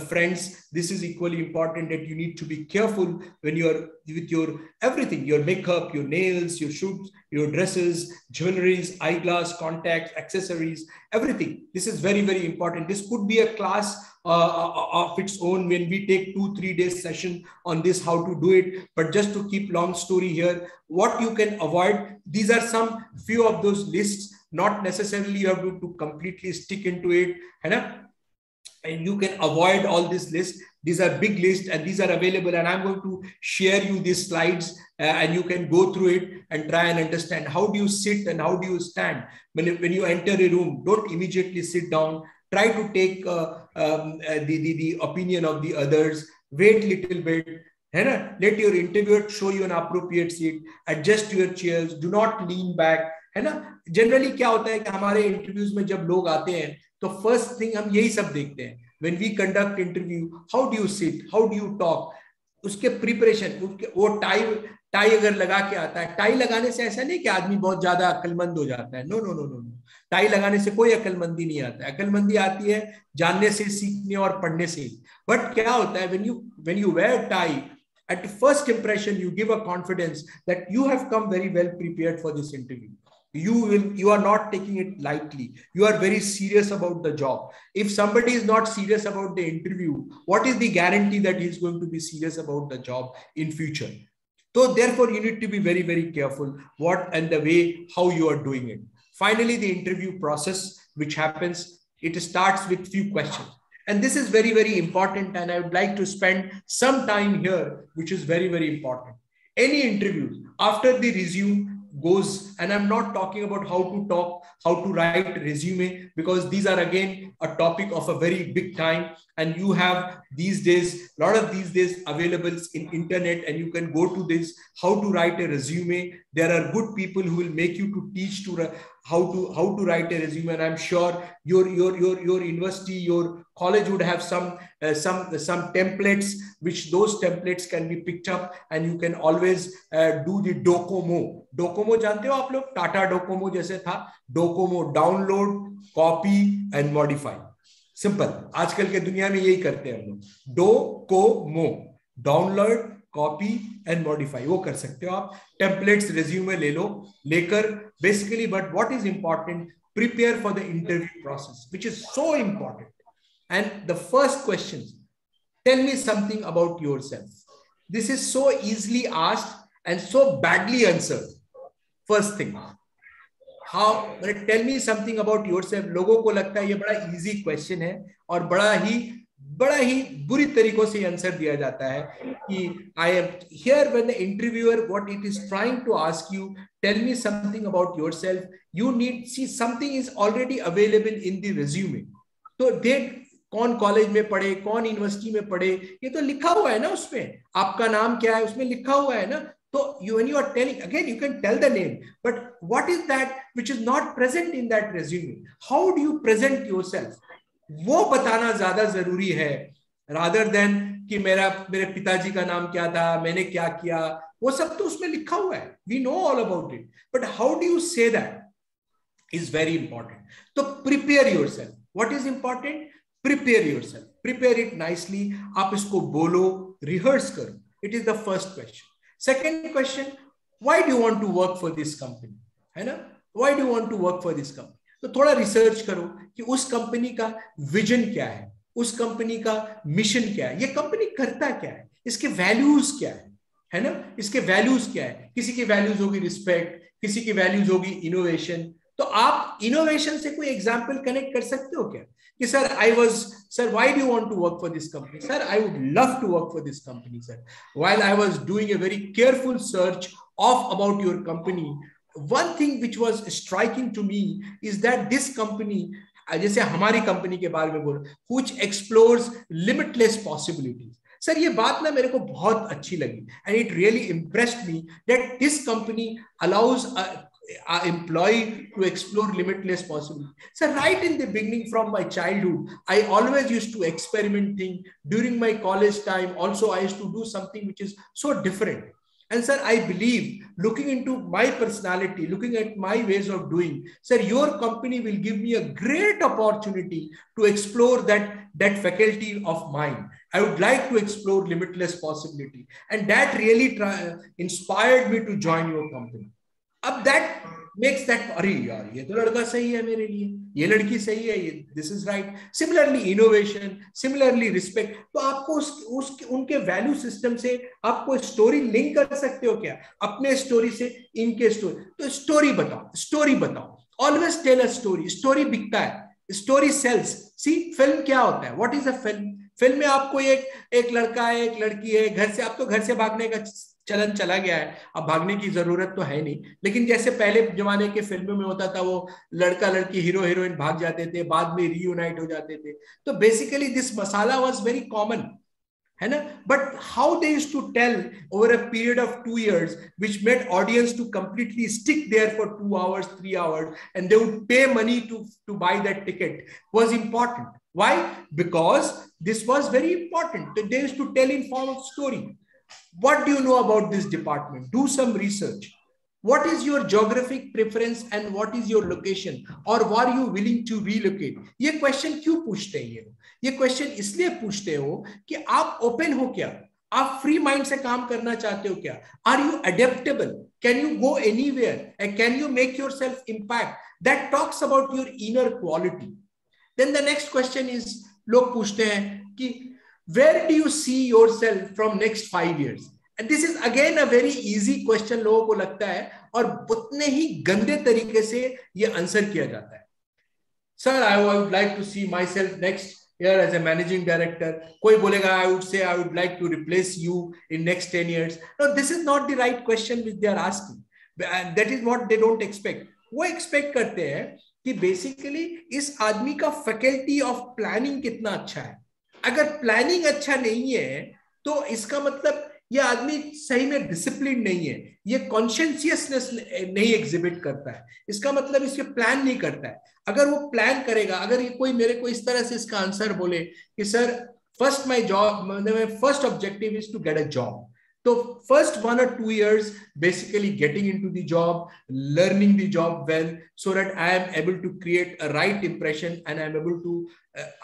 friends, this is equally important that you need to be careful when you are with your everything, your makeup, your nails, your shoes, your dresses, jewelries, eyeglass, contacts, accessories, everything. This is very, very important. This could be a class of its own when we take 2-3 days session on this, how to do it. But just to keep long story here, what you can avoid, these are some few of those lists. Not necessarily you have to completely stick into it. And you can avoid all this list. These are big lists and these are available. And I'm going to share you these slides and you can go through it and try and understand how do you sit and how do you stand. When you enter a room, don't immediately sit down. Try to take the opinion of the others. Wait a little bit. Let your interviewer show you an appropriate seat. Adjust your chairs. Do not lean back. Generally क्या होता है कि हमारे interviews में जब लोग आते हैं तो फर्स्ट थिंग हम यही सब देखते हैं. When we conduct interview, how do you sit, how do you talk, उसके प्रिपरेशन, वो टाई अगर लगा के आता है, टाई लगाने से ऐसा नहीं कि आदमी बहुत ज्यादा अक्लमंद हो जाता है. नो. टाई लगाने से कोई अक्लमंदी नहीं आता है. अक्लमंदी आती है जानने से, सीखने और पढ़ने से. बट क्या होता है when you wear tie, at the first impression you give a confidence that you have come very well prepared for this interview. You are not taking it lightly. You are very serious about the job. If somebody is not serious about the interview, what is the guarantee that he is going to be serious about the job in future? So therefore, you need to be very, very careful what and the way how you are doing it. Finally, the interview process, which happens, it starts with few questions. And this is very, very important. And I would like to spend some time here, which is very, very important. Any interview, after the resume goes, and I'm not talking about how to talk, how to write resume, because these are again a topic of a very big time. And you have these days, a lot of these days available in internet, and you can go to this, how to write a resume. There are good people who will make you to teach to how to write a resume, and I'm sure your university, your college would have some templates, which those templates can be picked up, and you can always do the docomo जानते हो आप लोग, Tata Docomo जैसे था, Docomo, download, copy and modify. Simple, आजकल के दुनिया में यही करते हैं हम लोग. Docomo, download, copy and modify, वो कर सकते हो आप. टेम्पलेट्स रेज्यूमे ले लो, लेकर basically, but what is important, prepare for the interview process, which is so important. And the first question, tell me something about yourself. This is so easily asked and so badly answered. First thing, how, tell me something about yourself. लोगों को लगता है ये बड़ा easy question है और बड़ा ही बुरी तरीकों से आंसर दिया जाता है कि I am here. When the interviewer what it is trying to ask you, tell me something about yourself, you need see something is already available in the resume. तो दे कौन कॉलेज में पढ़े, कौन university में पढ़े, ये तो लिखा हुआ है ना उसमें. आपका नाम क्या है उसमें लिखा हुआ है ना. तो when you are telling, again you can tell the name, but what is that which is not present in that resume? How do you present yourself? वो बताना ज्यादा जरूरी है, rather than कि मेरे पिताजी का नाम क्या था, मैंने क्या किया, वो सब तो उसमें लिखा हुआ है. We know all about it, but how do you say that is very important. तो prepare yourself. What is important? Prepare yourself. Prepare it nicely. आप इसको बोलो, rehearse करो. It is the first question. Second question, why do you want to work for this company? है ना? Why do you want to work for this company? तो थोड़ा research करो कि उस कंपनी का विजन क्या है, उस कंपनी का मिशन क्या है, ये कंपनी करता क्या है, इसके वैल्यूज क्या है ना? इसके वैल्यूज क्या है? किसी की वैल्यूज होगी रिस्पेक्ट, किसी की वैल्यूज होगी इनोवेशन. तो आप इनोवेशन से कोई एग्जाम्पल कनेक्ट कर सकते हो क्या कि sir, why do you want to work for this company? Sir, I would love to work for this company, sir. While I was doing a very careful search about your company, one thing which was striking to me is that this company, जैसे हमारी company के बारे में बोलो, which explores limitless possibilities. Sir ये बात ना मेरे को बहुत अच्छी लगी, and it really impressed me that this company allows our employee to explore limitless possibilities. So right in the beginning, from my childhood, I always used to experiment things. During my college time also, I used to do something which is so different. And sir, I believe, looking into my personality, looking at my ways of doing, sir, your company will give me a great opportunity to explore that faculty of mine. I would like to explore limitless possibility, and that really inspired me to join your company. अब that makes that, अरे यार ये तो लड़का सही है मेरे लिए, ये लड़की सही है, ये this is right. Similarly innovation, similarly respect. तो आपको उनके वैल्यू सिस्टम से आपको स्टोरी लिंक कर सकते हो क्या, अपने स्टोरी से इनके स्टोरी. तो स्टोरी बताओ. Always tell a story. Story बिकता है, स्टोरी सेल्स. सी फिल्म क्या होता है, व्हाट इज अ फिल्म में आपको एक लड़का है, एक लड़की है, घर से, आप तो घर से भागने का चलन चला गया है, अब भागने की जरूरत तो है नहीं, लेकिन जैसे पहले जमाने के फिल्मों में होता था, वो लड़का लड़की हीरो हीरोइन भाग जाते थे, बाद में रीयूनाइट हो जाते थे. तो basically this masala was very common, है ना? But how they used to tell over a period of 2 years, which made audience to completely stick there for 2 hours, 3 hours, and they would pay money to buy that ticket, was important. Why? Because this was very important. They used to tell in form of story. What do you know about this department? Do some research. What is your geographic preference and what is your location, or are you willing to relocate? ये question क्यों पूछते हैं? ये question इसलिए पूछते हो कि आप ओपन हो क्या, आप फ्री माइंड से काम करना चाहते हो क्या, are you adaptable, can you go anywhere, and can you make yourself impact. That talks about your inner quality. Then the next question is, लोग पूछते हैं कि where do you see yourself from next 5 years? And this is again a very easy question, लोगों को लगता है, और उतने ही गंदे तरीके से ये आंसर किया जाता है. Sir, I would like to see myself next year as a managing director. कोई बोलेगा, I would say I would like to replace you in next 10 years. No, this is not the right question which they are asking. And that is what they don't expect. वो expect करते हैं कि basically इस आदमी का faculty of planning कितना अच्छा है. अगर प्लानिंग अच्छा नहीं है तो इसका मतलब ये आदमी सही में डिसिप्लिन नहीं है, ये कॉन्शियसनेस नहीं एग्जिबिट करता है, इसका मतलब इसके प्लान नहीं करता है। अगर वो प्लान करेगा, अगर ये कोई मेरे को इस तरह से इसका आंसर बोले कि sir first my job, first objective is to get a job, तो first 1 or 2 years basically getting into the job, learning the job well, so that I am able to create a right impression and I am able to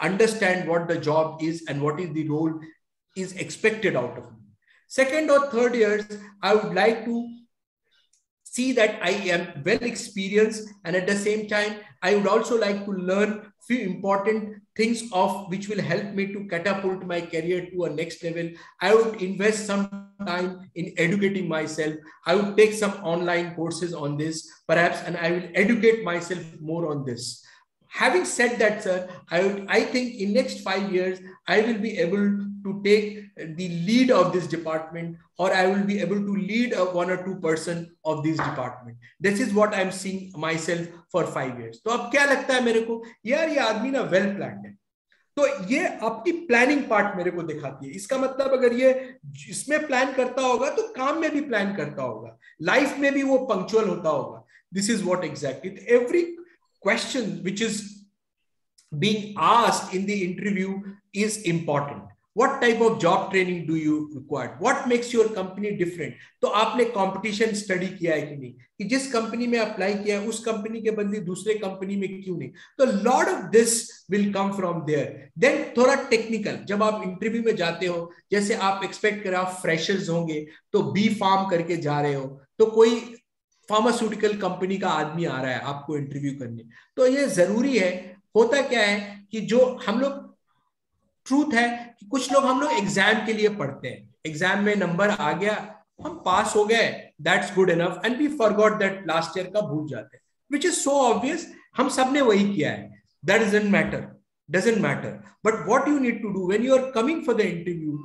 understand what the job is and what is the role is expected out of me. Second or third years, I would like to see that I am well experienced, and at the same time, I would also like to learn few important things of which will help me to catapult my career to a next level. I would invest some time in educating myself. I would take some online courses on this, perhaps, and I will educate myself more on this. Having said that, sir, I think in next 5 years, I will be able to take the lead of this department, or I will be able to lead a 1 or 2% of this department. This is what I'm seeing myself for 5 years. तो अब क्या लगता है मेरे को, यार ये आदमी ना वेल प्लान्ड है, तो ये आपकी प्लानिंग पार्ट मेरे को दिखाती है। इसका मतलब अगर ये इसमें प्लान करता होगा तो काम में भी प्लान करता होगा, लाइफ में भी वो पंक्चुअल होता होगा। This is what exactly every question which is being asked in the interview is important. What type of job training do you require? What makes your company different? तो आपने competition study किया है कि नहीं, कि जिस कंपनी में apply किया है उस कंपनी के बदले दूसरे कंपनी में क्यों नहीं? तो lot of this will come from there. Then थोड़ा टेक्निकल, जब आप इंटरव्यू में जाते हो, जैसे आप एक्सपेक्ट करें आप फ्रेशर्स होंगे तो बी फार्म करके जा रहे हो, तो कोई फार्मास्यूटिकल कंपनी का आदमी आ रहा है आपको इंटरव्यू करने, तो ये जरूरी है। होता क्या है कि जो हम लोग, ट्रूथ है कि कुछ लोग हम लोग एग्जाम के लिए पढ़ते हैं, एग्जाम में नंबर आ गया, हम पास हो गए, that's good enough, and we forgot that last year का, भूल जाते हैं, विच इज सो ऑब्वियस, हम सब ने वही किया है, that doesn't matter. But what you need to do when you are coming for the interview,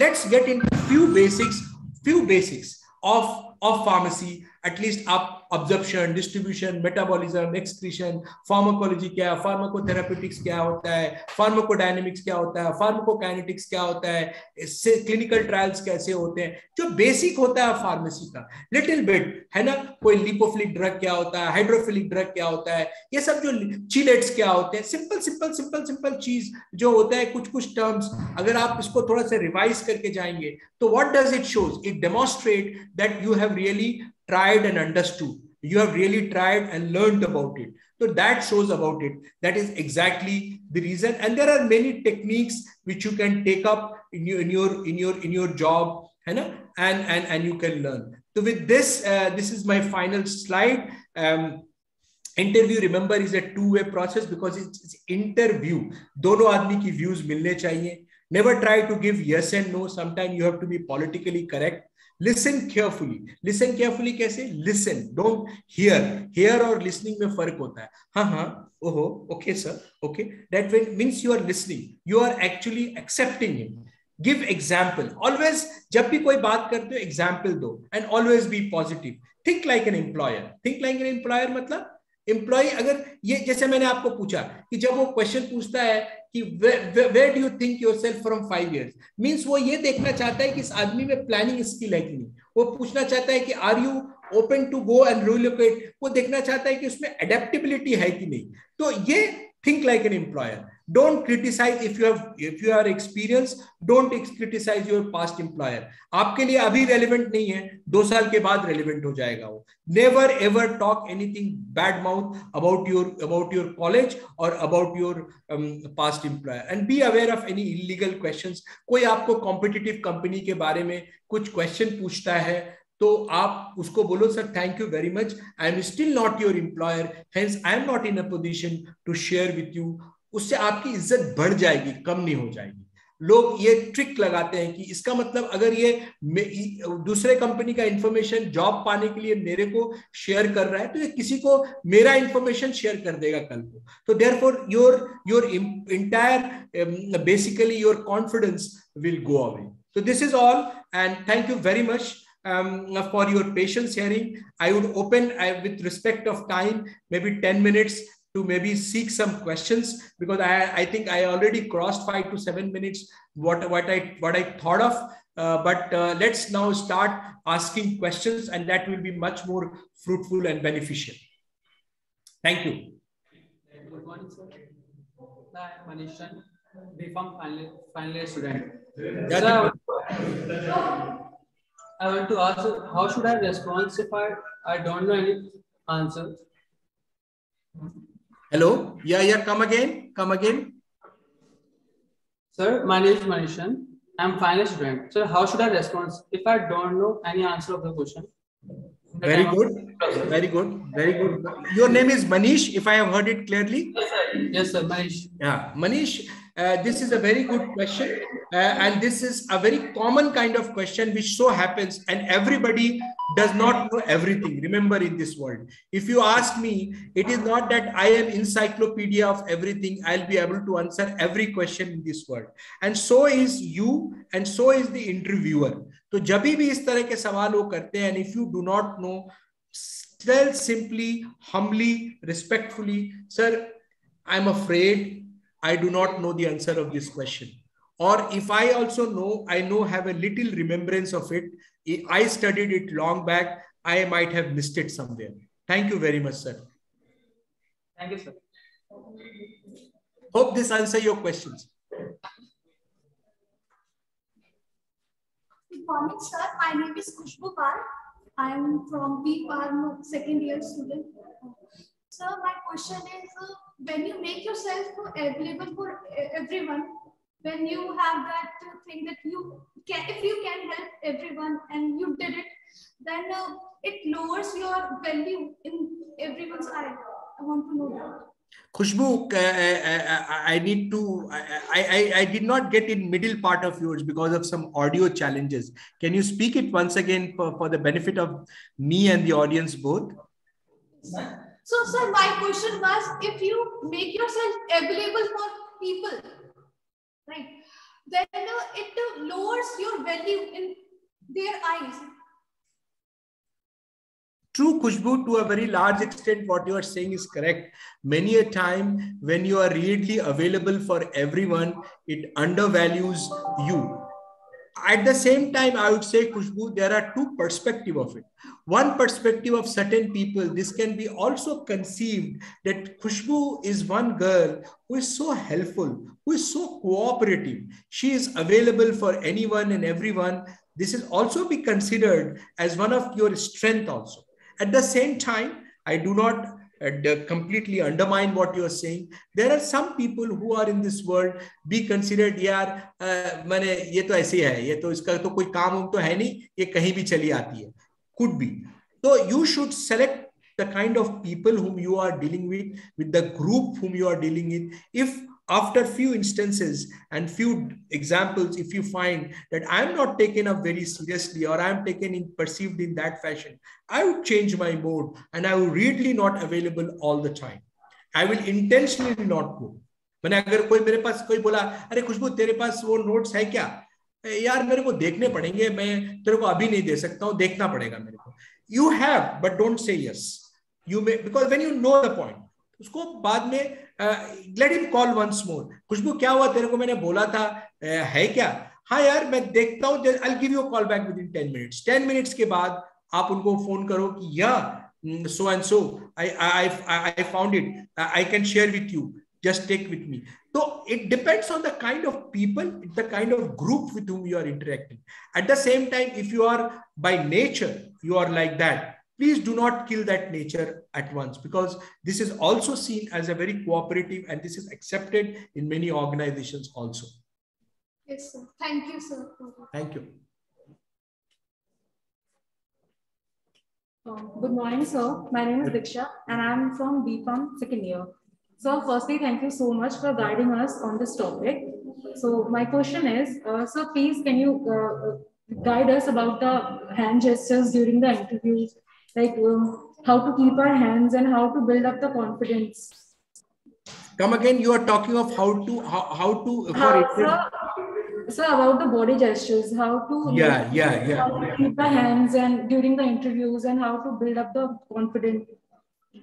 let's get into few basics of pharmacy, at least absorption, distribution, metabolism, excretion, pharmacology क्या है, pharmacotherapeutics क्या होता है, pharmacodynamics क्या होता है, pharmacokinetics क्या होता है, इससे clinical trials कैसे होते हैं, जो basic होता है फार्मेसी का, little bit है ना, कोई लिपोफिलिक ड्रग क्या होता है, हाइड्रोफिलिक ड्रग क्या होता है, ये सब जो चिलेट्स क्या होते हैं, सिंपल चीज जो होता है, कुछ टर्म्स अगर आप इसको थोड़ा सा रिवाइज करके जाएंगे तो what does it shows? It demonstrates that you have really tried and understood. You have really tried and learned about it. So that shows about it. That is exactly the reason. And there are many techniques which you can take up in your job, and you can learn. So with this, this is my final slide. Interview, remember, is a two-way process because it's interview. दोनों आदमी की views मिलने चाहिए. Never try to give yes and no. Sometimes you have to be politically correct. Listen carefully. Listen carefully कैसे? Listen. Don't hear. Hear और listening में फर्क होता है. हाँ, ओहो, okay sir, okay. That means you are listening. You are actually accepting him. Give example. Always जब भी कोई बात करते हो example दो. And always be positive. Think like an employer. Think like an employer मतलब एम्प्लॉय, अगर ये जैसे मैंने आपको पूछा कि जब वो क्वेश्चन पूछता है कि where do you think yourself from 5 years, means वो ये देखना चाहता है कि इस आदमी में प्लानिंग स्किल है कि नहीं, वो पूछना चाहता है कि are you open to go and relocate, वो देखना चाहता है कि उसमें एडेप्टेबिलिटी है कि नहीं। तो ये think like an employer. Don't criticize if you are experienced. Don't criticize your past employer. आपके लिए अभी relevant नहीं है, 2 साल के बाद relevant हो जाएगा वो. Never ever talk anything bad mouth about your college or about your past employer. And be aware of any illegal questions. कोई आपको competitive company के बारे में कुछ question पूछता है तो आप उसको बोलो, sir thank you very much, I am still not your employer, hence I am not in a position to share with you. उससे आपकी इज्जत बढ़ जाएगी, कम नहीं हो जाएगी. लोग ये ट्रिक लगाते हैं कि इसका मतलब अगर ये दूसरे कंपनी का इंफॉर्मेशन जॉब पाने के लिए मेरे को शेयर कर रहा है तो ये किसी को मेरा इंफॉर्मेशन शेयर कर देगा कल को. तो therefore your entire basically your confidence will go away. So this is all, and thank you very much for your patience hearing. I would open with respect of time, maybe 10 minutes to maybe seek some questions, because I think I already crossed 5 to 7 minutes what I thought of. but let's now start asking questions, and that will be much more fruitful and beneficial. Thank you. Good morning, sir. I am Manishan, B.Pharm final year student. Sir, I want to ask, how should I respond if I don't know any answer? Hello? Yeah, come again. Sir, my name is Manishan. I'm final year student. Sir, how should I respond if I don't know any answer of the question? Very good. Your name is Manish, if I have heard it clearly. Yes, sir. Manish. Yeah, Manish, this is a very good question. And this is a very common kind of question which so happens, and everybody does not know everything. Remember, in this world, if you ask me, it is not that I am encyclopedia of everything. I'll be able to answer every question in this world. And so is you, and so is the interviewer. तो जब भी इस तरह के सवाल वो करते हैं, and if you do not know, tell simply, humbly, respectfully, sir, I'm afraid I do not know the answer of this question. Or if I also know, have a little remembrance of it. I studied it long back. I might have missed it somewhere. Thank you very much, sir. Thank you, sir. Hope this answers your questions. Good morning, sir. My name is Khushbu Pal. I am from B.Pharm second year student. Sir, my question is, when you make yourself available for everyone, when you have that thing that you can, if you can help everyone and you did it, then it lowers your value in everyone's eye. I want to know that. Khushbu, I did not get in middle part of yours because of some audio challenges. Can you speak it once again for the benefit of me and the audience both? So, sir, my question was, if you make yourself available for people, right, then it lowers your value in their eyes. True, Khushbu, to a very large extent, what you are saying is correct. Many a time when you are really available for everyone, it undervalues you. At the same time, I would say, Khushbu, there are two perspectives of it. One perspective of certain people, this can be also conceived that Khushbu is one girl who is so helpful, who is so cooperative. She is available for anyone and everyone. This is also be considered as one of your strengths also. At the same time, I do not completely undermine what you are saying. There are some people who are in this world be considered, यार मैंने ये तो ऐसे है, ये तो इसका तो कोई काम तो है नहीं, ये कहीं भी चली आती है. Could be. So you should select the kind of people whom you are dealing with the group whom you are dealing with. If after few instances and few examples, if you find that I am not taken up very seriously or I am perceived in that fashion, I would change my mode and I will really not available all the time. I will intentionally not go. मैंने अगर कोई मेरे पास कोई बोला, अरे खुशबू तेरे पास वो notes है क्या? यार मेरे को देखने पड़ेंगे, मैं तेरे को अभी नहीं दे सकता हूँ, देखना पड़ेगा मेरे को. You have, but don't say yes. You may, because when you know the point, उसको बाद में let him call once more. खुशबू क्या हुआ, तेरे को मैंने बोला था है क्या? हाँ यार मैं देखता हूँ. I'll give you a call back within 10 minutes. 10 minutes के बाद आप उनको फोन करो कि yeah, so and so I found it. I can share with you. Just take with me. So it depends on the kind of people, the kind of group with whom you are interacting. At the same time, if you are by nature, you are like that, please do not kill that nature at once, because this is also seen as a very cooperative and this is accepted in many organizations also. Yes, sir. Thank you, sir. Thank you. Good morning, sir. My name is Diksha and I'm from B.Pharm second year. So firstly, thank you so much for guiding us on this topic. So my question is, sir, please can you guide us about the hand gestures during the interview, like how to keep our hands and how to build up the confidence. Come again, you are talking of how to Sir, about the body gestures, how to how to keep the hands and during the interviews and how to build up the confidence.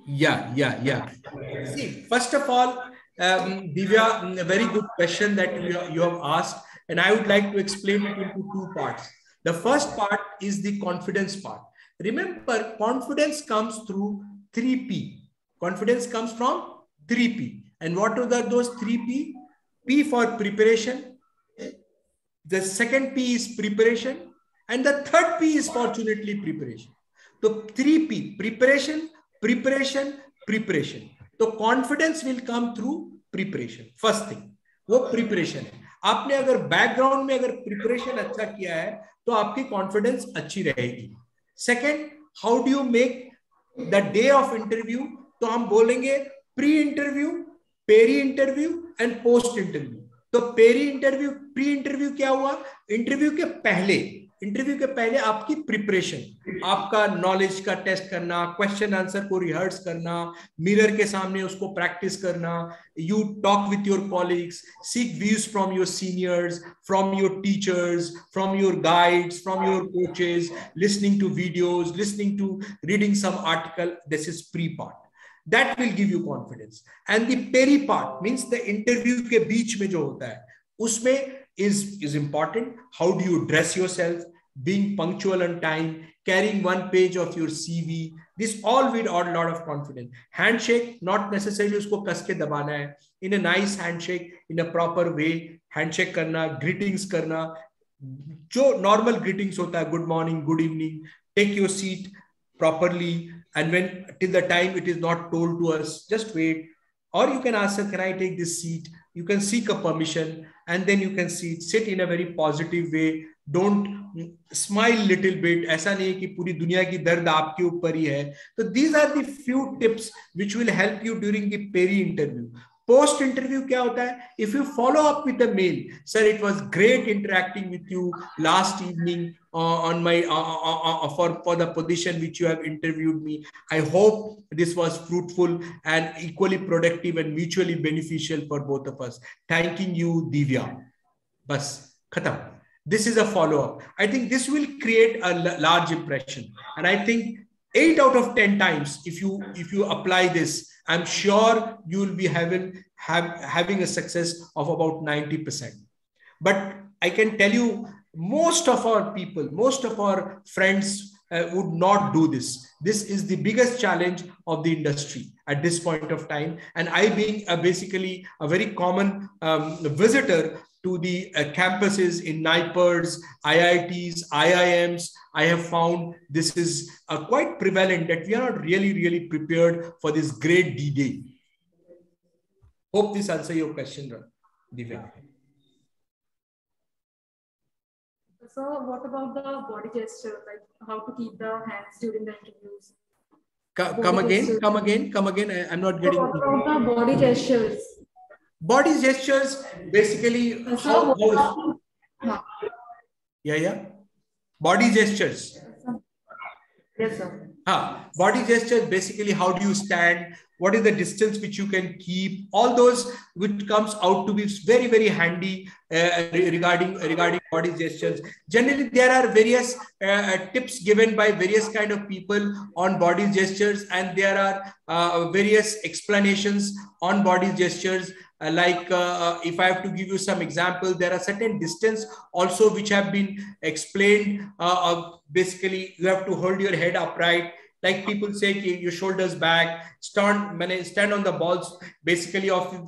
Yeah. See, first of all, Divya, a very good question that you have asked. and I would like to explain it into two parts. The first part is the confidence part. Remember, confidence comes through 3P. Confidence comes from 3P. And what are those 3P? P for preparation. The second P is preparation. And the third P is fortunately preparation. So 3P, preparation, preparation, preparation. So confidence will come through preparation. First thing, वो preparation है. आपने अगर background में अगर preparation अच्छा किया है, तो आपकी confidence अच्छी रहेगी. Second, how do you make the day of interview? तो हम बोलेंगे pre-interview, peri-interview and post-interview. तो पेरी-इंटरव्यू, प्री-इंटरव्यू क्या हुआ? इंटरव्यू के पहले आपकी प्रिपरेशन, आपका नॉलेज का टेस्ट करना, क्वेश्चन आंसर को रिहर्स करना, मिरर के सामने उसको प्रैक्टिस करना, you talk with your colleagues, seek views from your seniors, from your teachers, from your guides, from your coaches, listening to videos, listening to reading some article. This is pre part. That will give you confidence. And the peri part means the interview के बीच में जो होता है, उसमें is important. How do you dress yourself, being punctual on time, carrying one page of your CV. This all with a lot of confidence. Handshake, not necessarily उसको कस के दबाना है. In a nice handshake, in a proper way, handshake करना, greetings करना, जो normal greetings होता है, good morning, good evening, take your seat properly. And when till the time it is not told to us, just wait. Or you can ask, can I take this seat? You can seek a permission and then you can sit in a very positive way. Don't smile little bit. ऐसा नहीं है कि पूरी दुनिया की दर्द आपके ऊपर ही है. So these are the few tips which will help you during the peri-interview. Post-interview क्या होता है? If you follow up with a mail, sir, it was great interacting with you last evening on my for the position which you have interviewed me. I hope this was fruitful and equally productive and mutually beneficial for both of us. Thanking you, Divya. Bas, khatam. This is a follow-up. I think this will create a large impression. And I think 8 out of 10 times, if you apply this, I'm sure you will be having a success of about 90%. But I can tell you, most of our people, most of our friends would not do this. This is the biggest challenge of the industry at this point of time. And I being basically a very common visitor to the campuses in NIPERs, IITs, IIMs, I have found this is quite prevalent that we are not really prepared for this great D-Day. Hope this answers your question, Divya. So what about the body gesture, like how to keep the hands during the interviews? Come again. I'm not getting. So what about the body gestures? Body gestures, basically. Yeah. Body gestures. Yes, sir. Body gestures, basically, how do you stand? What is the distance which you can keep? All those which comes out to be very handy regarding body gestures. Generally, there are various tips given by various kind of people on body gestures, and there are various explanations on body gestures. If I have to give you some example, there are certain distance also which have been explained. Basically, you have to hold your head upright. Like people say, your shoulders back, stand on the balls, basically on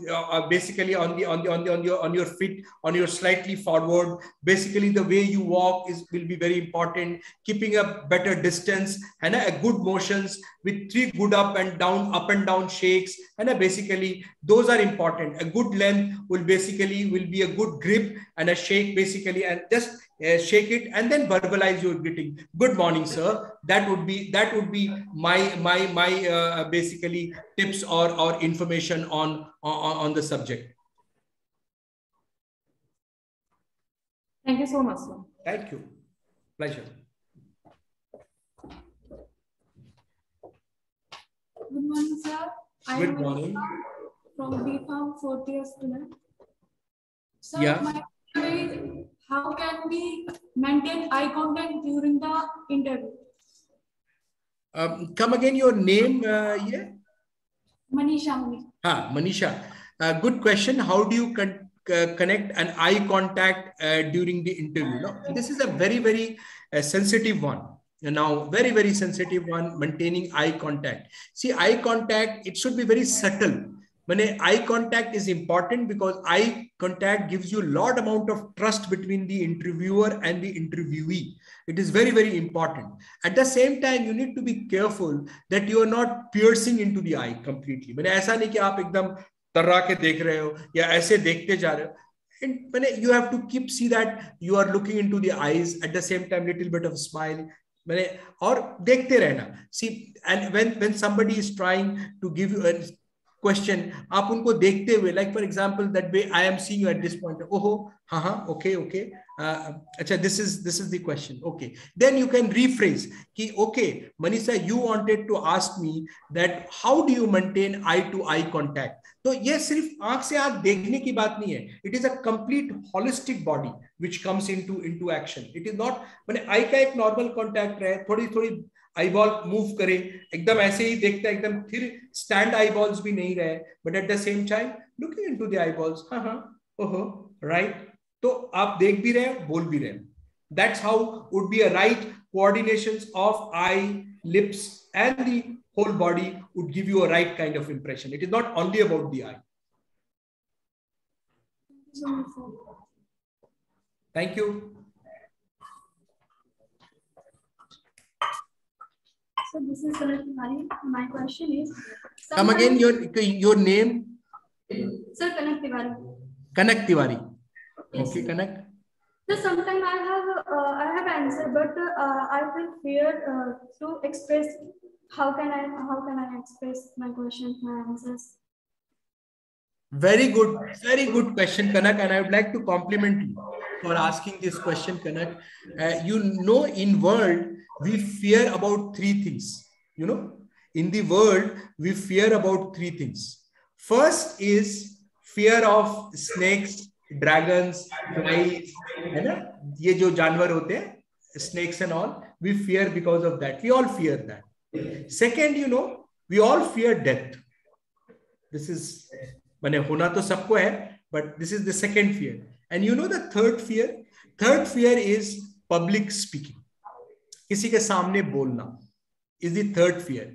your feet, on your slightly forward. Basically, the way you walk will be very important. Keeping a better distance and a good motions with 3 good up and down shakes, and basically those are important. A good length will be a good grip and a shake basically, and just shake it and then verbalize your greeting. Good morning, sir. That would be my basically tips or information on the subject. Thank you so much, sir. Thank you. Pleasure. Good morning, sir. Good morning. From B.Pharm 4th year student. Sir, Yeah. my question is, how can we maintain eye contact during the interview? Come again, your name? Yeah. Manisha. Manisha. Good question. How do you connect and eye contact during the interview. Now, this is a very, very sensitive one. Now, very, very sensitive one, maintaining eye contact. See, eye contact, it should be very subtle. When eye contact is important because eye contact gives you a lot amount of trust between the interviewer and the interviewee. It is very, very important. At the same time, you need to be careful that you are not piercing into the eye completely. मैंने ऐसा नहीं कि आप एकदम तर्रा के देख रहे हो या ऐसे देखते जा रहे हो. And you have to keep see that you are looking into the eyes at the same time, little bit of smile. और देखते रहना. See, and when somebody is trying to give you a question, आप उनको देखते हुए, like for example, that way I am seeing you at this point. Oh, okay. Acha, this is the question. Okay, then you can rephrase. Ki, okay, Manisha, you wanted to ask me that how do you maintain eye-to-eye contact? तो ये सिर्फ आंख से आंख देखने की बात नहीं है. It is a complete holistic body which comes into action. It is not मैंने आई का एक नॉर्मल कॉन्टैक्ट रहे, थोड़ी आईबॉल मूव करे, एकदम ऐसे ही देखता है, एकदम फिर स्टैंड आईबॉल्स भी नहीं रहे, but at the same time looking into the eyeballs. ओहो, राइट. तो आप देख भी रहे हैं, बोल भी रहे हैं. That's how would be a right coordinations of I, lips and the whole body would give you a right kind of impression. It is not only about the eye. Thank you. So this is Kanak. My question is. Come again. Your name? Sir, Kanak Tiwari. Kanak Tiwari. Yes. Okay, Kanak. So sometimes I have answer, but I will fear to express. How can I express my questions, my answers? Very good question, Kanak, and I would like to compliment you for asking this question, Kanak. You know, in world we fear about three things. You know, in the world we fear about three things. First is fear of snakes, dragons, flies, है ना? ये जो जानवर होते हैं, snakes and all, we fear because of that. We all fear that. Second, you know, we all fear death. This is, माने होना तो सबको है, but this is the second fear. And you know the third fear? Third fear is public speaking. किसी के सामने बोलना is the third fear.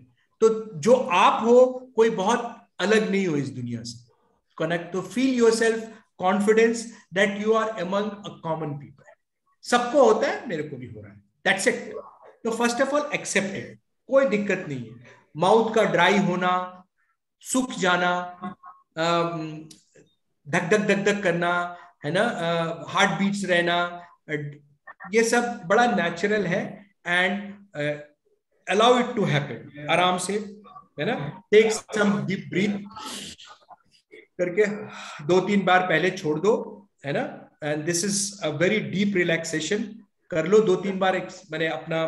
तो जो आप हो, कोई बहुत अलग नहीं हो इस दुनिया से. Connect to feel yourself confidence that you are among a common people. सबको होता है, मेरे को भी हो रहा है. That's it. तो first of all, accept it. कोई दिक्कत नहीं है. माउथ का ड्राई होना, सूख जाना, धक धक करना, है ना, हार्ट बीट्स रहना, ये सब बड़ा नेचुरल है. And allow it to happen. आराम से, है ना, टेक सम डीप ब्रीथ करके 2-3 बार पहले छोड़ दो, है ना. And this is a very deep relaxation. कर लो 2-3 बार मैंने अपना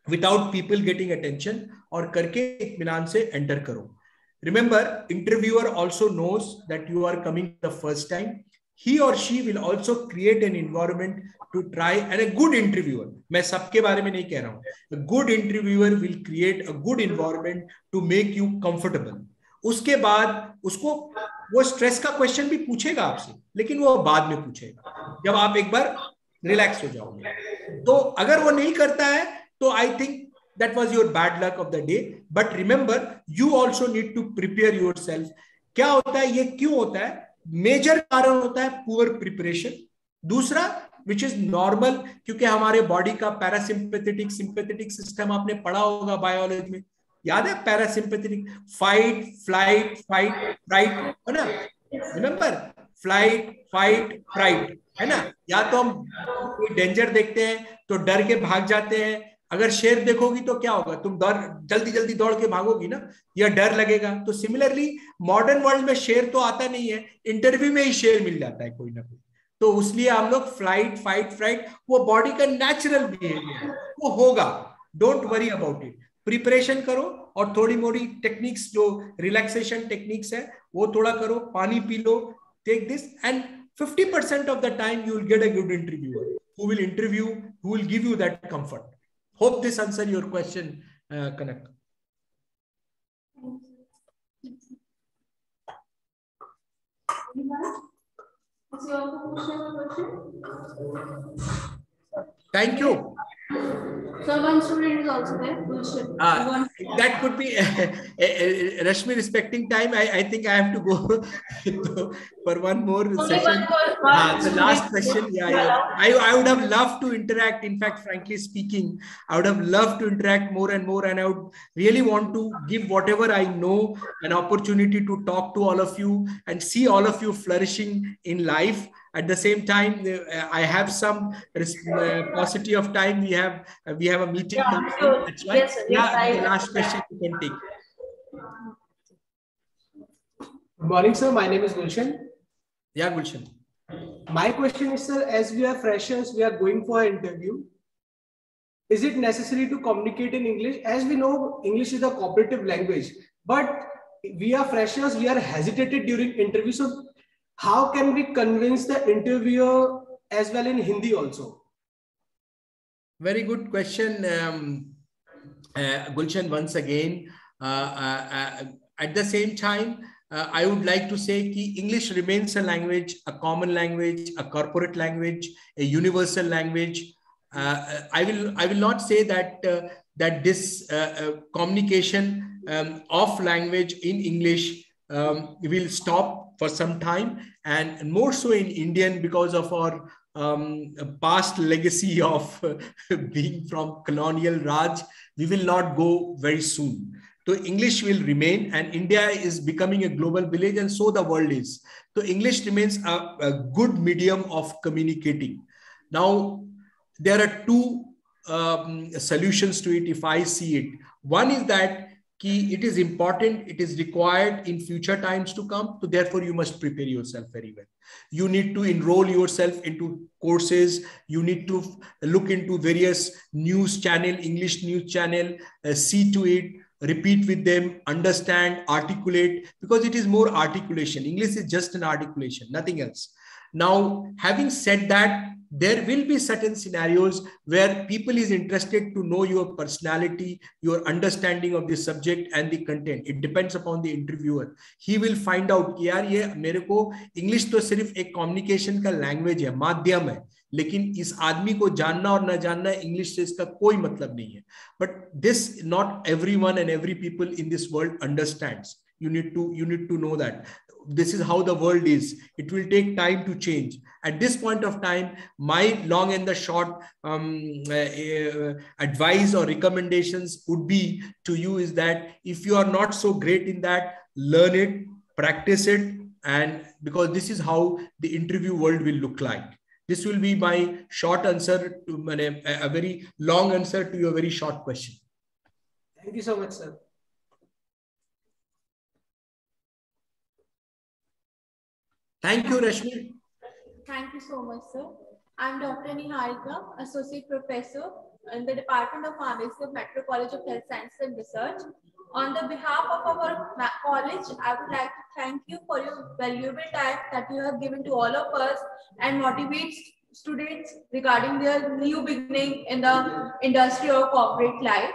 विदाउट पीपल गेटिंग अटेंशन, और करके इत्मीनान से एंटर करो. Remember, interviewer also knows that you are coming the first time. He or she will also create an environment to try, and a good interviewer, मैं सबके बारे में नहीं कह रहा हूँ, a good interviewer will create a good environment to make you comfortable. उसके बाद उसको वो स्ट्रेस का क्वेश्चन भी पूछेगा आपसे, लेकिन वो बाद में पूछेगा जब आप एक बार रिलैक्स हो जाओगे. तो अगर वो नहीं करता है तो I think that was your bad luck of the day. But remember, you also need to prepare yourself. क्या होता है, ये क्यों होता है? मेजर कारण होता है poor preparation. दूसरा, which is normal, क्योंकि हमारे बॉडी का पैरासिम्पैथेटिक सिंपैथेटिक सिस्टम आपने पढ़ा होगा बायोलॉजी में, याद है? पैरासिम्पैथेटिक, फाइट फ्लाइट फ्राइट, है ना? रिमेंबर, फ्लाइट फाइट फ्राइट, है ना? या तो हम कोई डेंजर देखते हैं तो डर के भाग जाते हैं. अगर शेर देखोगी तो क्या होगा, तुम जल्दी दौड़ के भागोगी ना, या डर लगेगा. तो सिमिलरली मॉडर्न वर्ल्ड में शेर तो आता नहीं है, इंटरव्यू में ही शेर मिल जाता है कोई ना कोई. तो उसलिए हम लोग फ्लाइट फाइट फ्राइट, वो बॉडी का नेचुरल बिहेवियर, वो होगा. Don't worry about it. Preparation करो और थोड़ी मोड़ी टेक्निक्स, जो रिलैक्सेशन टेक्निक्स है वो थोड़ा करो, पानी पी लो, take this, and 50% of the time you will get a good interviewer who will interview, who will give you that comfort. Hope this answer your question, Kanak. Is your question? Thank you. So one student is also there. That could be Rashmi, respecting time. I think I have to go for one more session. The last question. I would have loved to interact. In fact, frankly speaking, I would have loved to interact more and more. And I would really want to give whatever I know an opportunity to talk to all of you and see all of you flourishing in life. At the same time, I have some paucity of time. We have a meeting. So, that's why. yes, sir, yes, The last question you can take. Good morning, sir. My name is Gulshan. Yeah, Gulshan. My question is, sir, as we are freshers, we are going for an interview. Is it necessary to communicate in English? As we know, English is a cooperative language, but we are freshers, we are hesitated during interview. So how can we convince the interviewer as well in Hindi also? Very good question, Gulshan, once again. At the same time, I would like to say that English remains a language, a common language, a corporate language, a universal language. I will not say that that this communication of language in English will stop for some time, and more so in Indian because of our past legacy of being from colonial Raj. We will not go very soon. So English will remain, and India is becoming a global village, and so the world is. So English remains a good medium of communicating. Now, there are two solutions to it if I see it. One is that it is important, it is required in future times to come. So therefore, you must prepare yourself very well. You need to enroll yourself into courses. You need to look into various news channel, English news channel, see to it, repeat with them, understand, articulate, because it is more articulation. English is just an articulation, nothing else. Now, having said that, there will be certain scenarios where people is interested to know your personality, your understanding of the subject and the content. It depends upon the interviewer. He will find out कि यार ये मेरे को English तो सिर्फ एक communication का language है, माध्यम है, लेकिन इस आदमी को जानना और न जानना English से इसका कोई मतलब नहीं है. But this not everyone and every people in this world understands. You need to know that. This is how the world is. It will take time to change. At this point of time, my long and the short advice or recommendations would be to you is that if you are not so great in that, learn it, practice it, and because this is how the interview world will look like. This will be my short answer to a very long answer to your very short question. Thank you so much, sir. Thank you, Rashmi. Thank you so much, sir. I'm Dr. Niharika, Associate Professor in the Department of Pharmacy of Metro College of Health Sciences and Research. On the behalf of our college, I would like to thank you for your valuable time that you have given to all of us and motivates students regarding their new beginning in the industry or corporate life.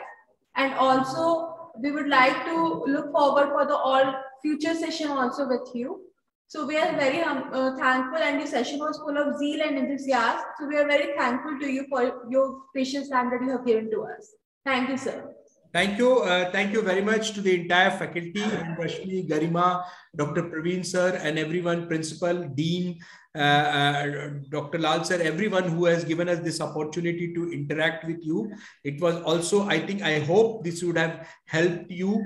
And also, we would like to look forward for the all future session also with you. So we are very thankful, and the session was full of zeal and enthusiasm. So we are very thankful to you for your precious time that you have given to us. Thank you, sir. Thank you. Thank you very much to the entire faculty, and Rashmi, Garima, Dr. Praveen sir, and everyone, principal, dean, Dr. Lal sir, everyone who has given us this opportunity to interact with you. It was also, I hope this would have helped you.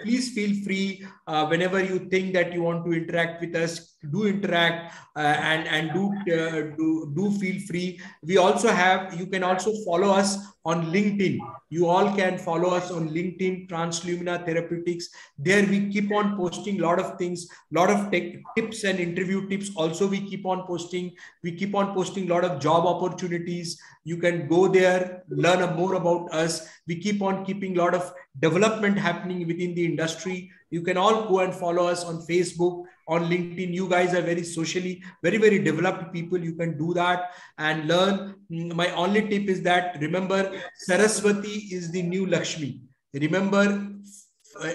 Please feel free whenever you think that you want to interact with us, do interact and do feel free. We also have, you can also follow us on LinkedIn. You all can follow us on LinkedIn, Translumina Therapeutics. There we keep on posting a lot of things, a lot of tech tips and interview tips. Also, we keep on posting. We keep on posting a lot of job opportunities. You can go there, learn more about us. We keep on keeping a lot of development happening within the industry. You can all go and follow us on Facebook, on LinkedIn. You guys are very socially, very, very developed people. You can do that and learn. My only tip is that remember, Saraswati is the new Lakshmi. Remember,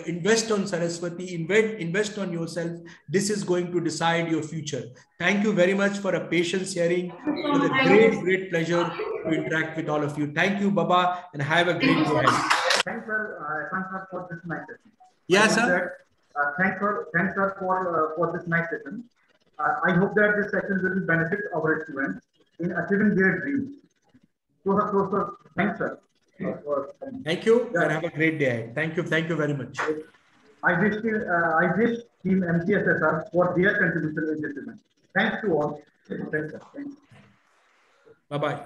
invest on Saraswati, invest on yourself. This is going to decide your future. Thank you very much for a patient sharing. It was a great pleasure to interact with all of you. Thank you, Baba, and have a great day ahead. Thanks, sir, for this nice session. Yeah, sir. Thanks, sir, for this nice session. I hope that this session will benefit our students in achieving their dreams. So thanks, sir. Thank you, and have a great day ahead. Thank you very much. I wish Team MCSSR for their contribution in this event. Thanks to all. Thanks, sir. Bye-bye.